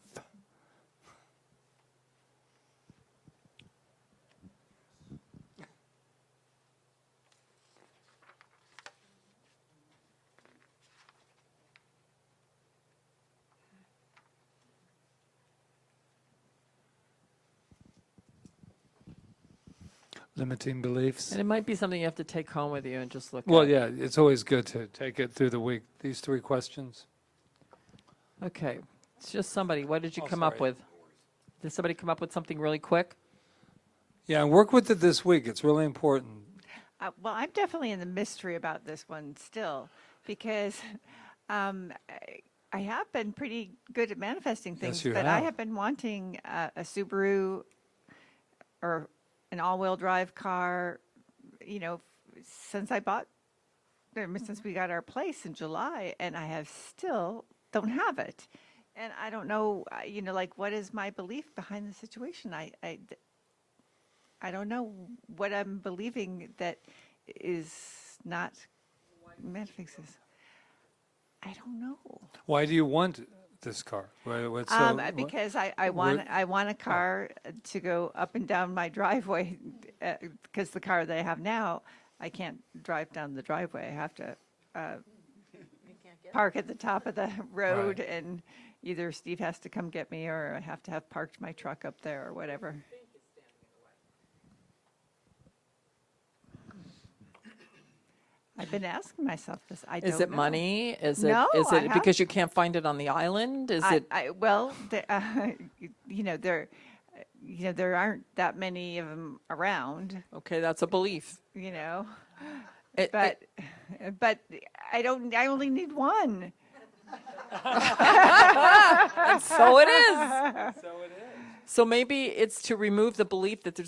Limiting beliefs. And it might be something you have to take home with you and just look Well, at. yeah, it's always good to take it through the week. These 3 questions. Okay. It's just somebody. What did you Oh, come up sorry. with? Did somebody come up with something really quick? Yeah, and work with it this week. It's really important. Well, I'm definitely in the mystery about this one still, because I have been pretty good at manifesting things, you but I have. have been wanting a Subaru or an all-wheel drive car, since since we got our place in July, and I have still don't have it. And I don't know, what is my belief behind the situation? I don't know what I'm believing that is not manifesting. I don't know. Why do you want this car? What's so, Because I want a car to go up and down my driveway, because the car that I have now, I can't drive down the driveway. I have to park at the top of the road, Right. and either Steve has to come get me, or I have to have parked my truck up there or whatever. I've been asking myself this. I don't Is it know. money? Is No, it is I it have- because you can't find it on the island? Is it Well, there aren't that many of them around, okay? That's a belief. but I only need one. And so it is. So maybe it's to remove the belief that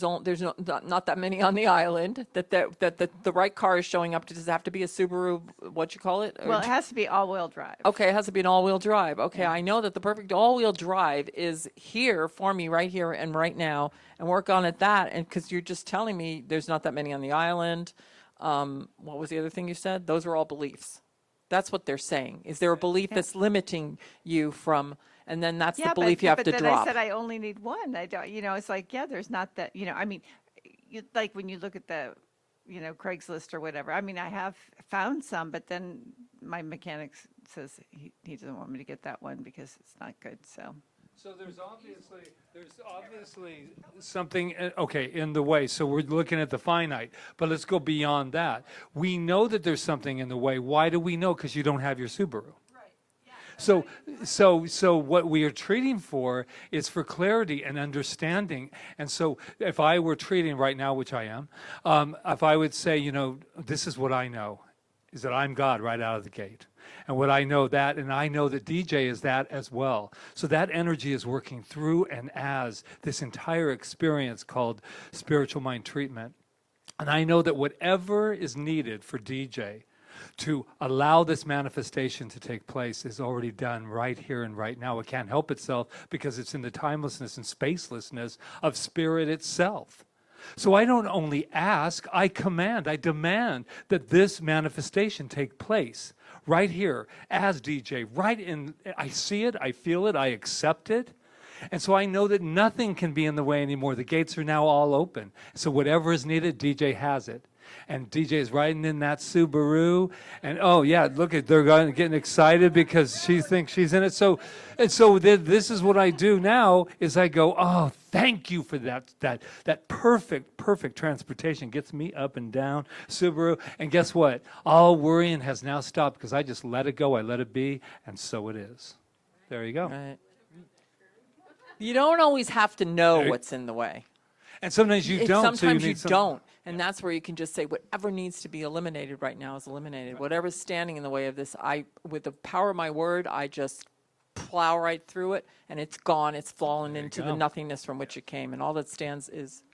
not that many on the island. That the right car is showing up. Does it have to be a Subaru? What you call it? Well, it has to be all-wheel drive. Okay, it has to be an all-wheel drive. Okay, I know that the perfect all-wheel drive is here for me right here and right now, and work on it and because you're just telling me there's not that many on the island. What was the other thing you said? Those are all beliefs. That's what they're saying. Is there a belief that's limiting you from, and then that's the belief you have to but then drop. I said I only need one. I don't, it's like, there's not that, I mean, like when you look at the, Craigslist or whatever, I mean, I have found some, but then my mechanic says he doesn't want me to get that one because it's not good, so. So there's obviously something, okay, in the way. So we're looking at the finite, but let's go beyond that. We know that there's something in the way. Why do we know? Because you don't have your Subaru. So what we are treating for is for clarity and understanding. And so if I were treating right now, which I am, if I would say, this is what I know, is that I'm God right out of the gate. And what I know that, and I know that DJ is that as well. So that energy is working through and as this entire experience called spiritual mind treatment. And I know that whatever is needed for DJ to allow this manifestation to take place is already done right here and right now. It can't help itself because it's in the timelessness and spacelessness of spirit itself. So I don't only ask, I command, I demand that this manifestation take place right here as DJ, right in, I see it, I feel it, I accept it. And so I know that nothing can be in the way anymore. The gates are now all open. So whatever is needed, DJ has it. And DJ is riding in that Subaru. And oh yeah, look at, they're getting excited because she thinks she's in it. So this is what I do now is I go, oh, thank you for that perfect transportation. Gets me up and down Subaru. And guess what? All worrying has now stopped because I just let it go. I let it be. And so it is. There you go. Right. You don't always have to know what's in the way. And sometimes you don't. Sometimes so you don't. And that's where you can just say, whatever needs to be eliminated right now is eliminated. Whatever's standing in the way of this, with the power of my word, I just plow right through it, and it's gone. It's fallen into the nothingness from which it came. And all that stands is...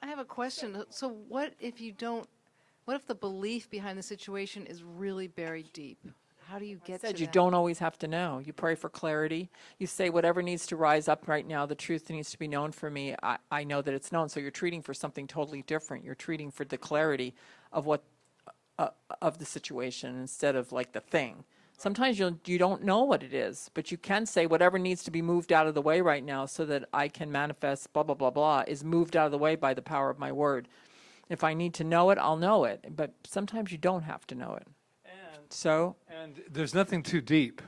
I have a question. So what if the belief behind the situation is really buried deep? How do you get Said to you that? don't always have to know. You pray for clarity. You say whatever needs to rise up right now, the truth needs to be known for me. I know that it's known. So you're treating for something totally different. You're treating for the clarity of what of the situation instead of like the thing. Sometimes you don't know what it is, but you can say whatever needs to be moved out of the way right now so that I can manifest blah, blah, blah, blah is moved out of the way by the power of my word. If I need to know it, I'll know it. But sometimes you don't have to know it. And there's nothing too deep.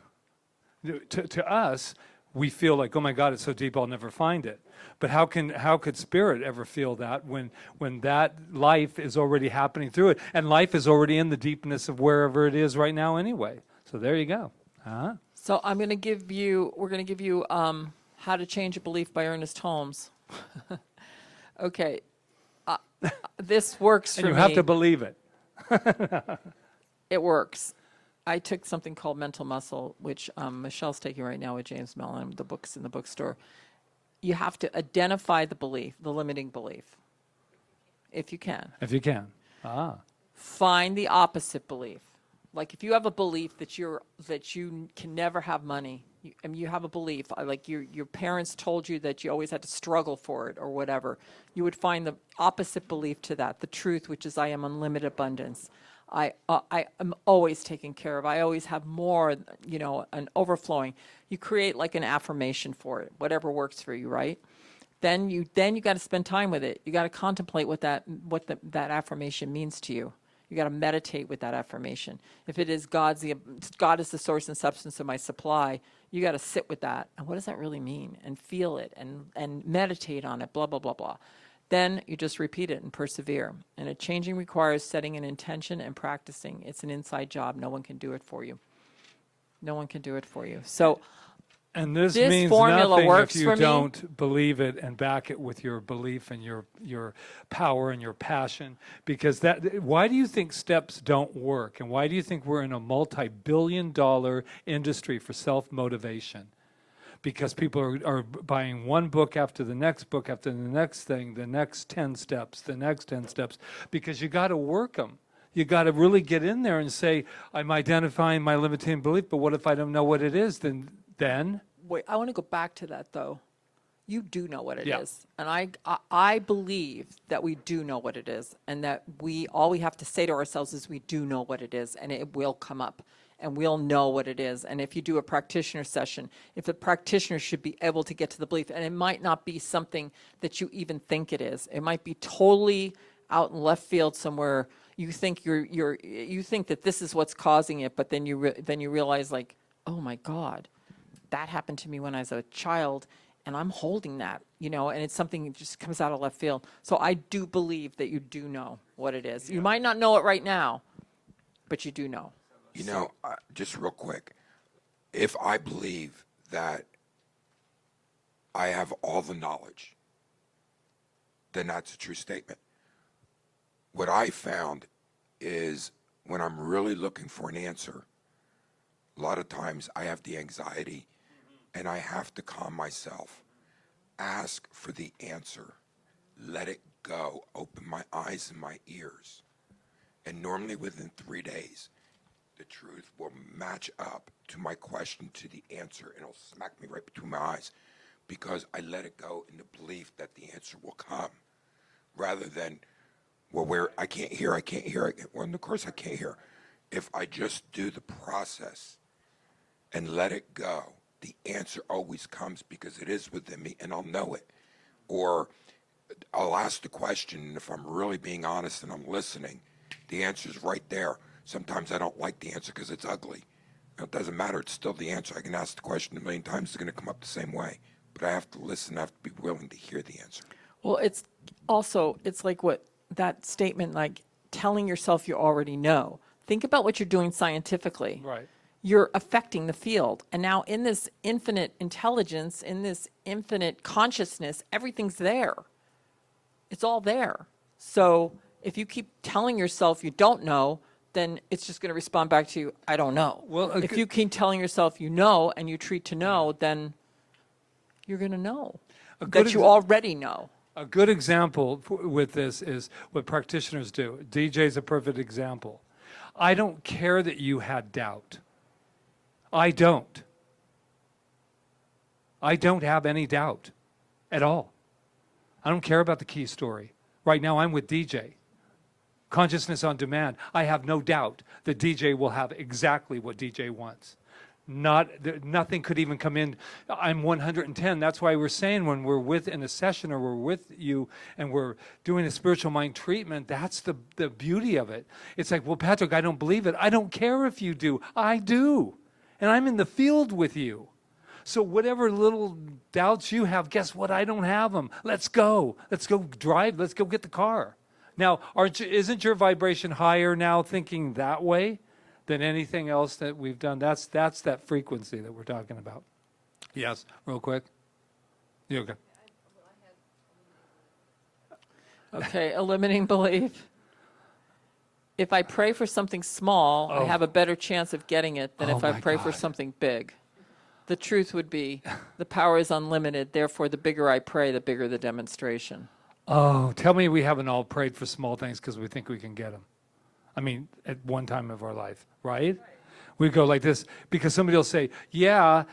To us, we feel like, oh my God, it's so deep, I'll never find it. But how could spirit ever feel that when that life is already happening through it, and life is already in the deepness of wherever it is right now anyway? So there you go. So we're going to give you How to Change a Belief by Ernest Holmes. Okay. This works for me. And you have to believe it. It works. I took something called Mental Muscle, which Michelle's taking right now with James Mellon. The book's in the bookstore. You have to identify the belief, the limiting belief, if you can. If you can. Find the opposite belief. Like if you have a belief that you can never have money, you have a belief, like your parents told you that you always had to struggle for it or whatever, you would find the opposite belief to that, the truth, which is I am unlimited abundance. I am always taken care of. I always have more, an overflowing. You create like an affirmation for it, whatever works for you, right? Then you got to spend time with it. You got to contemplate what that affirmation means to you. You got to meditate with that affirmation. If it is God is the source and substance of my supply, you got to sit with that. And what does that really mean? And feel it and meditate on it, blah, blah, blah, blah. Then you just repeat it and persevere. And a changing requires setting an intention and practicing. It's an inside job. No one can do it for you. No one can do it for you. So And this this means formula nothing works if for you me. don't believe it and back it with your belief and your power and your passion. Because why do you think steps don't work? And why do you think we're in a multi-billion-dollar industry for self-motivation? Because people are buying one book after the next book after the next thing, the next 10 steps, the next 10 steps, because you got to work them. You got to really get in there and say, I'm identifying my limiting belief, but what if I don't know what it is? Then? Wait, I want to go back to that though. You do know what it Yeah. is. And I believe that we do know what it is, and that all we have to say to ourselves is we do know what it is, and it will come up. And we'll know what it is. And if you do a practitioner session, if the practitioner should be able to get to the belief, and it might not be something that you even think it is. It might be totally out in left field somewhere. You think you think that this is what's causing it, but then you realize like, oh my God, that happened to me when I was a child, and I'm holding that, and it's something that just comes out of left field. So I do believe that you do know what it is. You might not know it right now, but you do know. Just real quick, if I believe that I have all the knowledge, then that's a true statement. What I found is when I'm really looking for an answer, a lot of times I have the anxiety and I have to calm myself, ask for the answer, let it go, open my eyes and my ears. And normally within 3 days, the truth will match up to my question, to the answer, and it'll smack me right between my eyes because I let it go in the belief that the answer will come rather than, where I can't hear. Well, of course I can't hear. If I just do the process and let it go, the answer always comes because it is within me and I'll know it. Or I'll ask the question, and if I'm really being honest and I'm listening, the answer's right there. Sometimes I don't like the answer because it's ugly. It doesn't matter. It's still the answer. I can ask the question a million times. It's going to come up the same way. But I have to listen. I have to be willing to hear the answer. Well, it's like what that statement, like telling yourself you already know. Think about what you're doing scientifically. Right. You're affecting the field. And now in this infinite intelligence, in this infinite consciousness, everything's there. It's all there. So if you keep telling yourself you don't know, then it's just going to respond back to you, I don't know. Well, if you keep telling yourself you know and you treat to know, then you're going to know that you already know. A good example with this is what practitioners do. DJ's a perfect example. I don't care that you had doubt. I don't. I don't have any doubt at all. I don't care about the key story. Right now, I'm with DJ. Consciousness on demand. I have no doubt that DJ will have exactly what DJ wants. Nothing could even come in. I'm 110. That's why we're saying when we're in a session or we're with you and we're doing a spiritual mind treatment, that's the beauty of it. It's like, well, Patrick, I don't believe it. I don't care if you do. I do. And I'm in the field with you. So whatever little doubts you have, guess what? I don't have them. Let's go. Let's go drive. Let's go get the car. Now, isn't your vibration higher now thinking that way than anything else that we've done? That's that frequency that we're talking about. Yes, real quick. You okay? Okay, a limiting belief. If I pray for something small, I have a better chance of getting it than if I pray for something big. The truth would be the power is unlimited, therefore the bigger I pray, the bigger the demonstration. Oh, tell me we haven't all prayed for small things because we think we can get them. I mean, at one time of our life, right? We go like this because somebody will say, yeah,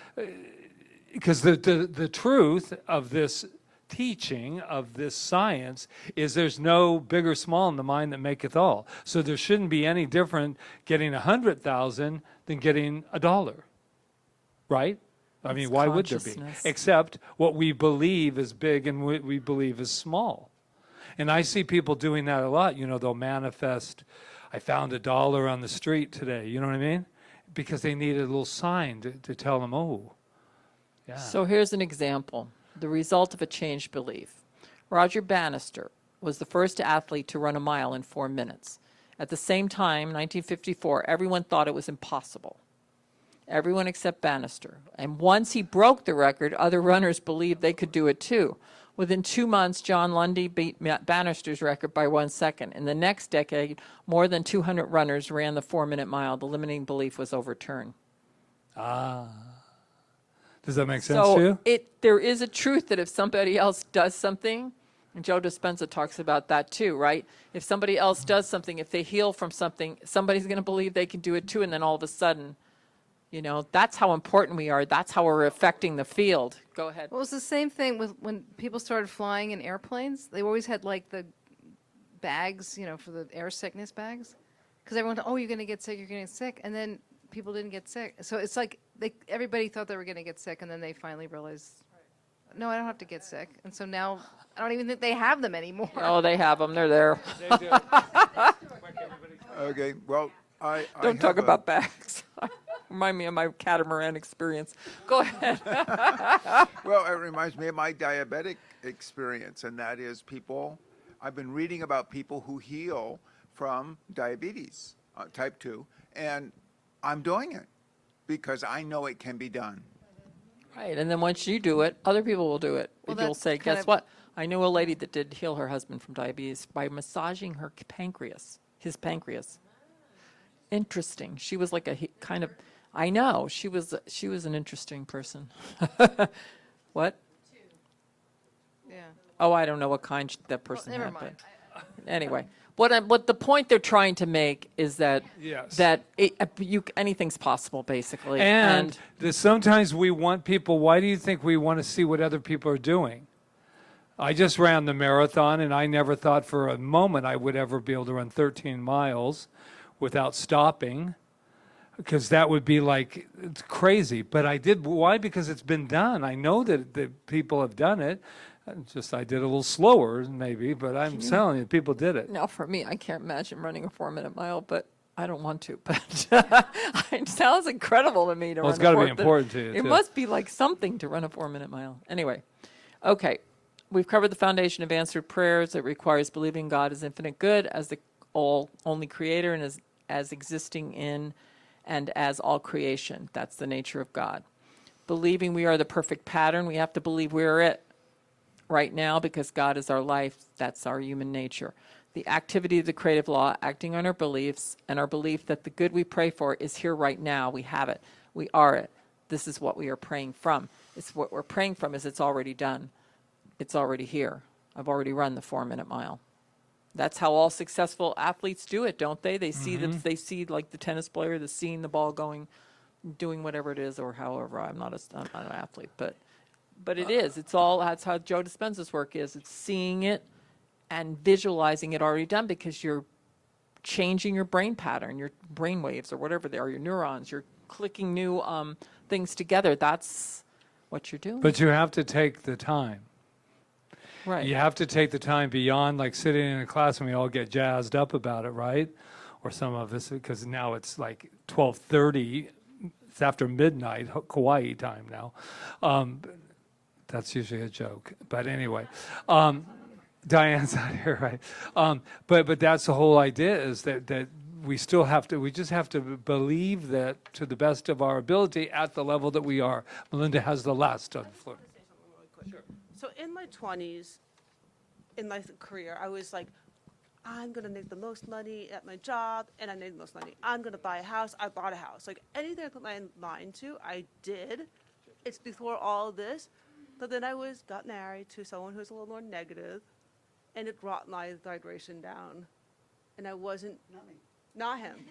because the truth of this teaching, of this science, is there's no big or small in the mind that maketh all. So there shouldn't be any different getting 100,000 than getting $1, right? I mean, why would there be? Except what we believe is big and what we believe is small. And I see people doing that a lot. You know, they'll manifest, I found $1 on the street today. You know what I mean? Because they need a little sign to tell them, oh, yeah. So here's an example. The result of a changed belief. Roger Bannister was the first athlete to run a mile in 4 minutes. At the same time, 1954, everyone thought it was impossible. Everyone except Bannister. And once he broke the record, other runners believed they could do it too. Within 2 months, John Lundy beat Bannister's record by 1 second. In the next decade, more than 200 runners ran the 4-minute mile. The limiting belief was overturned. Ah. Does that make sense to you? There is a truth that if somebody else does something, and Joe Dispenza talks about that too, right? If somebody else does something, if they heal from something, somebody's going to believe they can do it too, and then all of a sudden, you know, that's how important we are. That's how we're affecting the field. Go ahead. Well, it was the same thing with when people started flying in airplanes. They always had like the bags, you know, for the air sickness bags. Because everyone thought, oh, you're going to get sick, you're going to get sick. And then people didn't get sick. So it's like everybody thought they were going to get sick, and then they finally realized, no, I don't have to get sick. And so now I don't even think they have them anymore. Oh, they have them. They're there. They do. Okay, well, Don't talk about bags. Remind me of my catamaran experience. Go ahead. Well, it reminds me of my diabetic experience, and that is I've been reading about people who heal from diabetes, type 2, and I'm doing it because I know it can be done. Right, and then once you do it, other people will do it. Well, You'll that's say, kind guess of- what? I knew a lady that did heal her husband from diabetes by massaging his pancreas. Interesting. She was like kind of, I know, she was an interesting person. What? Yeah. Oh, I don't know what kind that person never had. mind. But anyway, what the point they're trying to make is that Yes. anything's possible, basically. And sometimes we want people, why do you think we want to see what other people are doing? I just ran the marathon, and I never thought for a moment I would ever be able to run 13 miles without stopping, because that would be like, it's crazy. But I did. Why? Because it's been done. I know that people have done it. I did a little slower, maybe, but I'm telling you, people did it. Now, for me, I can't imagine running a 4-minute mile, but I don't want to. But it sounds incredible to me to run. Well, it's got to be 4-minute. important to you. It too. must be like something to run a 4-minute mile. Anyway, okay, we've covered the foundation of answered prayers. It requires believing God is infinite good as the only creator and as existing in and as all creation. That's the nature of God. Believing we are the perfect pattern, we have to believe we're it right now because God is our life. That's our human nature. The activity of the creative law, acting on our beliefs, and our belief that the good we pray for is here right now. We have it. We are it. This is what we are praying from. It's what we're praying from is it's already done. It's already here. I've already run the 4-minute mile. That's how all successful athletes do it, don't they? They see they see like the tennis player, seeing the ball going, doing whatever it is or however. I'm not an athlete, but it is. It's all, that's how Joe Dispenza's work is. It's seeing it and visualizing it already done, because you're changing your brain pattern, your brain waves or whatever they are, your neurons. You're clicking new things together. That's what you're doing. But you have to take the time. Right. You have to take the time beyond like sitting in a class and we all get jazzed up about it, right? Or some of us, because now it's like 12:30. It's after midnight, Kauai time now. That's usually a joke. But anyway, Diane's not here, right? But that's the whole idea, is that we still have to, we just have to believe that to the best of our ability at the level that we are. Melinda has the last on the floor. So in my 20s, in my career, I was like, I'm going to make the most money at my job, and I made the most money. I'm going to buy a house. I bought a house. Like, anything I put my mind to, I did. It's before all this. But then I got married to someone who was a little more negative, and it brought my vibration down. And I wasn't, not him.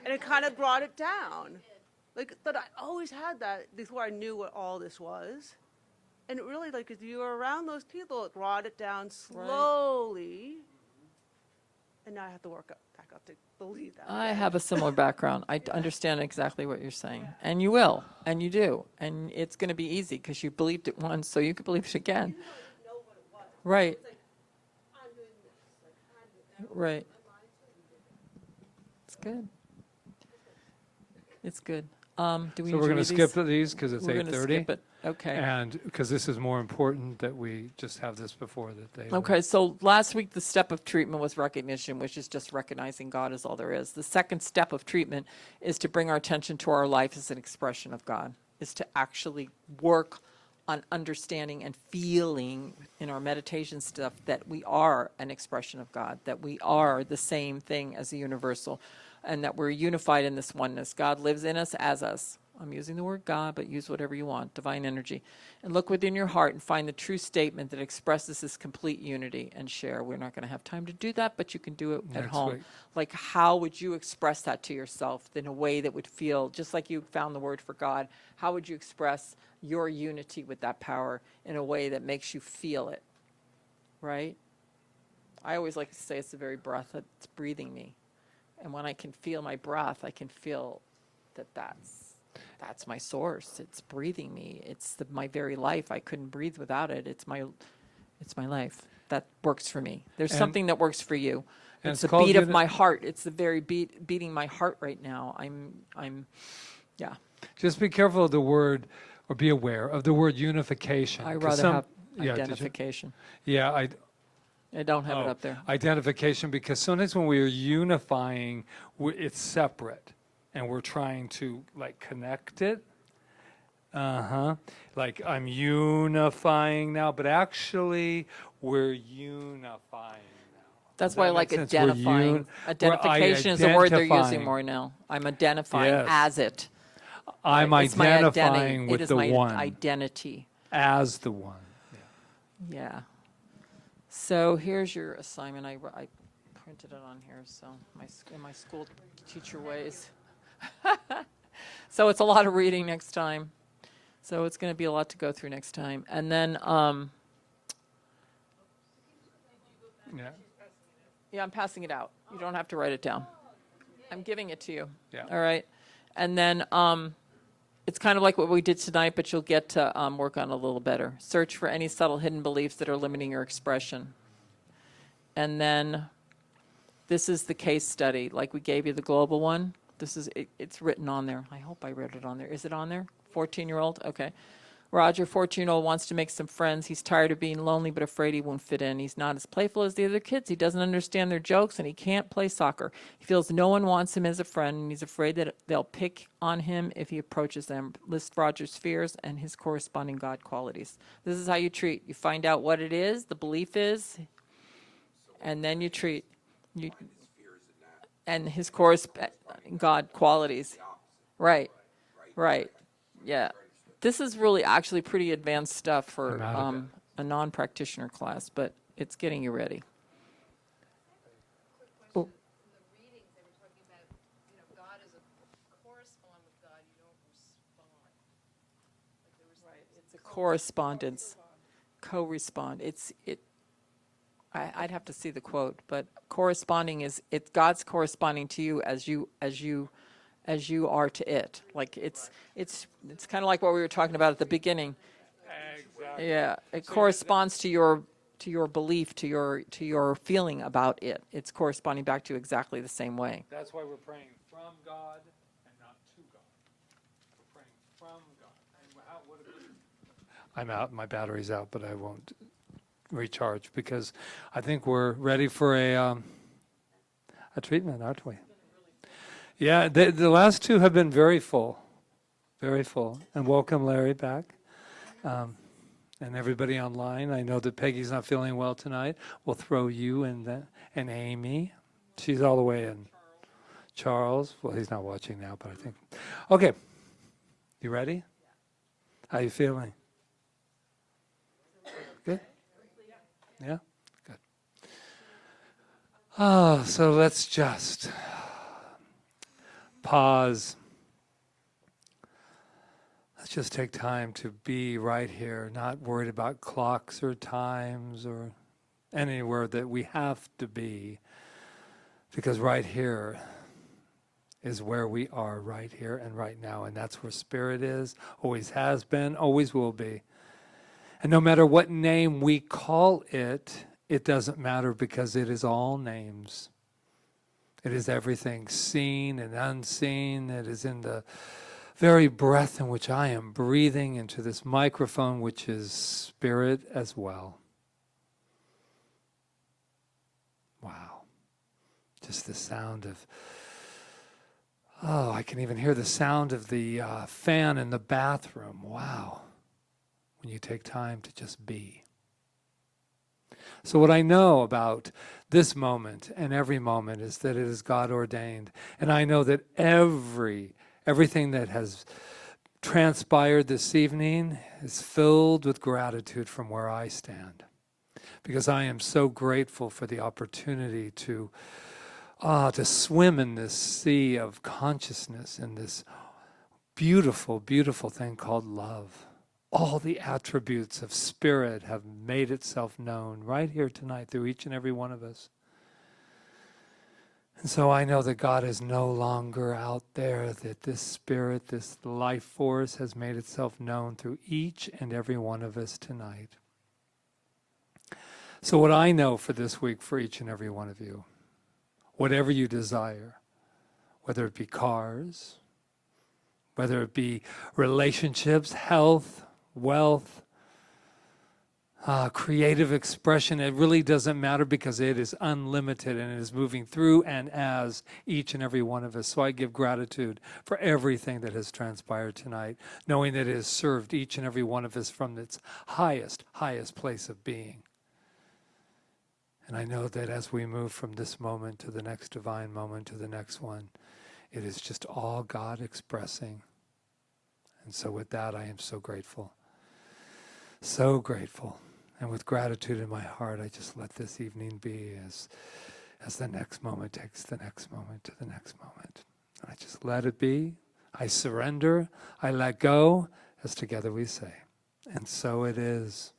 And it kind of brought it down. Like, but I always had that before I knew what all this was. And it really, like, if you were around those people, it brought it down slowly. And now I have to work back up to believe that. I have a similar background. I understand exactly what you're saying. And you will, and you do. And it's going to be easy because you believed it once, so you can believe it again. You didn't know what it was. Right, It's like, I'm doing this. Like, I'm doing that. right. It's good. It's good. Do we So need we're to going to read skip these because it's We're going to 8:30. skip it. Okay. And because this is more important that we just have this before that they. Okay, so last week the step of treatment was recognition, which is just recognizing God is all there is. The second step of treatment is to bring our attention to our life as an expression of God, is to actually work on understanding and feeling in our meditation stuff that we are an expression of God, that we are the same thing as the universal, and that we're unified in this oneness. God lives in us as us. I'm using the word God, but use whatever you want, divine energy. And look within your heart and find the true statement that expresses this complete unity and share. We're not going to have time to do that, but you can do it at Next home. week. Like, how would you express that to yourself in a way that would feel, just like you found the word for God, how would you express your unity with that power in a way that makes you feel it, right? I always like to say it's the very breath that's breathing me. And when I can feel my breath, I can feel that that's my source. It's breathing me. It's my very life. I couldn't breathe without it. It's my life. That works for me. There's And- something that works for you. and It's it's the called beat of uni- my heart. It's the very beating my heart right now. Yeah. Just be careful of the word, or be aware of the word unification. I 'cause rather some- have Yeah, did you- identification. Yeah, I don't have it up there. Identification, because sometimes when we are unifying, it's separate, and we're trying to like connect it. Like I'm unifying now, but actually we're unifying now. That's Does why I that like make sense? We're identifying. we're Identification is a word they're using identifying. more now. I'm identifying Yes. as it. I'm It's my identity. identifying It with is the my one identity. as the one. Yeah. So here's your assignment. I printed it on here, so in my school teacher ways. So it's a lot of reading next time. So it's going to be a lot to go through next time. And then, Yeah. yeah, I'm passing it out. You don't have to write it down. I'm giving it to you. Yeah. All right. And then it's kind of like what we did tonight, but you'll get to work on it a little better. Search for any subtle hidden beliefs that are limiting your expression. And then this is the case study. Like we gave you the global one. This is it's written on there. I hope I wrote it on there. Is it on there? 14-year-old? Okay. Roger, 14-year-old, wants to make some friends. He's tired of being lonely but afraid he won't fit in. He's not as playful as the other kids. He doesn't understand their jokes, and he can't play soccer. He feels no one wants him as a friend, and he's afraid that they'll pick on him if he approaches them. List Roger's fears and his corresponding God qualities. This is how you treat. You find out what it is, the belief is, and then you treat. And his corresponding God qualities. Right. Right. Yeah. This is really actually pretty advanced stuff for I'm out of a non-practitioner class, but it's getting you ready. Oh. In the readings, they were talking about, God is a correspond with God. You don't correspondence, co-respond. I'd have to see the quote, but corresponding it's God's corresponding to you as you are to it. Like it's kind of like what we were talking about at the beginning. Exactly. Yeah, it corresponds to your belief, to your feeling about it. It's corresponding back to you exactly the same way. That's why we're praying from God and not to God. We're praying from God. And what I'm out, my battery's out, but I won't recharge because I think we're ready for a treatment, aren't we? Yeah, the last two have been very full. And welcome, Larry, back. And everybody online. I know that Peggy's not feeling well tonight. We'll throw you and Amy. She's all the way in. Charles. Well, he's not watching now, but I think. Okay. You ready? How you feeling? Good? Yeah? Good. Oh, so let's just pause. Let's just take time to be right here, not worried about clocks or times or anywhere that we have to be, because right here is where we are, right here and right now, and that's where Spirit is, always has been, always will be. And no matter what name we call it, it doesn't matter because it is all names. It is everything seen and unseen. It is in the very breath in which I am breathing into this microphone, which is Spirit as well. Wow. Just the sound of, I can even hear the sound of the fan in the bathroom. Wow. When you take time to just be. So what I know about this moment and every moment is that it is God ordained. And I know that everything that has transpired this evening is filled with gratitude from where I stand. Because I am so grateful for the opportunity to swim in this sea of consciousness, in this beautiful, beautiful thing called love. All the attributes of Spirit have made itself known right here tonight through each and every one of us. And so I know that God is no longer out there, that this Spirit, this life force has made itself known through each and every one of us tonight. So what I know for this week for each and every one of you, whatever you desire, whether it be cars, whether it be relationships, health, wealth, creative expression, it really doesn't matter because it is unlimited and it is moving through and as each and every one of us. So I give gratitude for everything that has transpired tonight, knowing that it has served each and every one of us from its highest place of being. And I know that as we move from this moment to the next divine moment to the next one, it is just all God expressing. And so with that, I am so grateful. So grateful. And with gratitude in my heart, I just let this evening be as the next moment takes the next moment to the next moment. I just let it be. I surrender. I let go, as together we say. And so it is.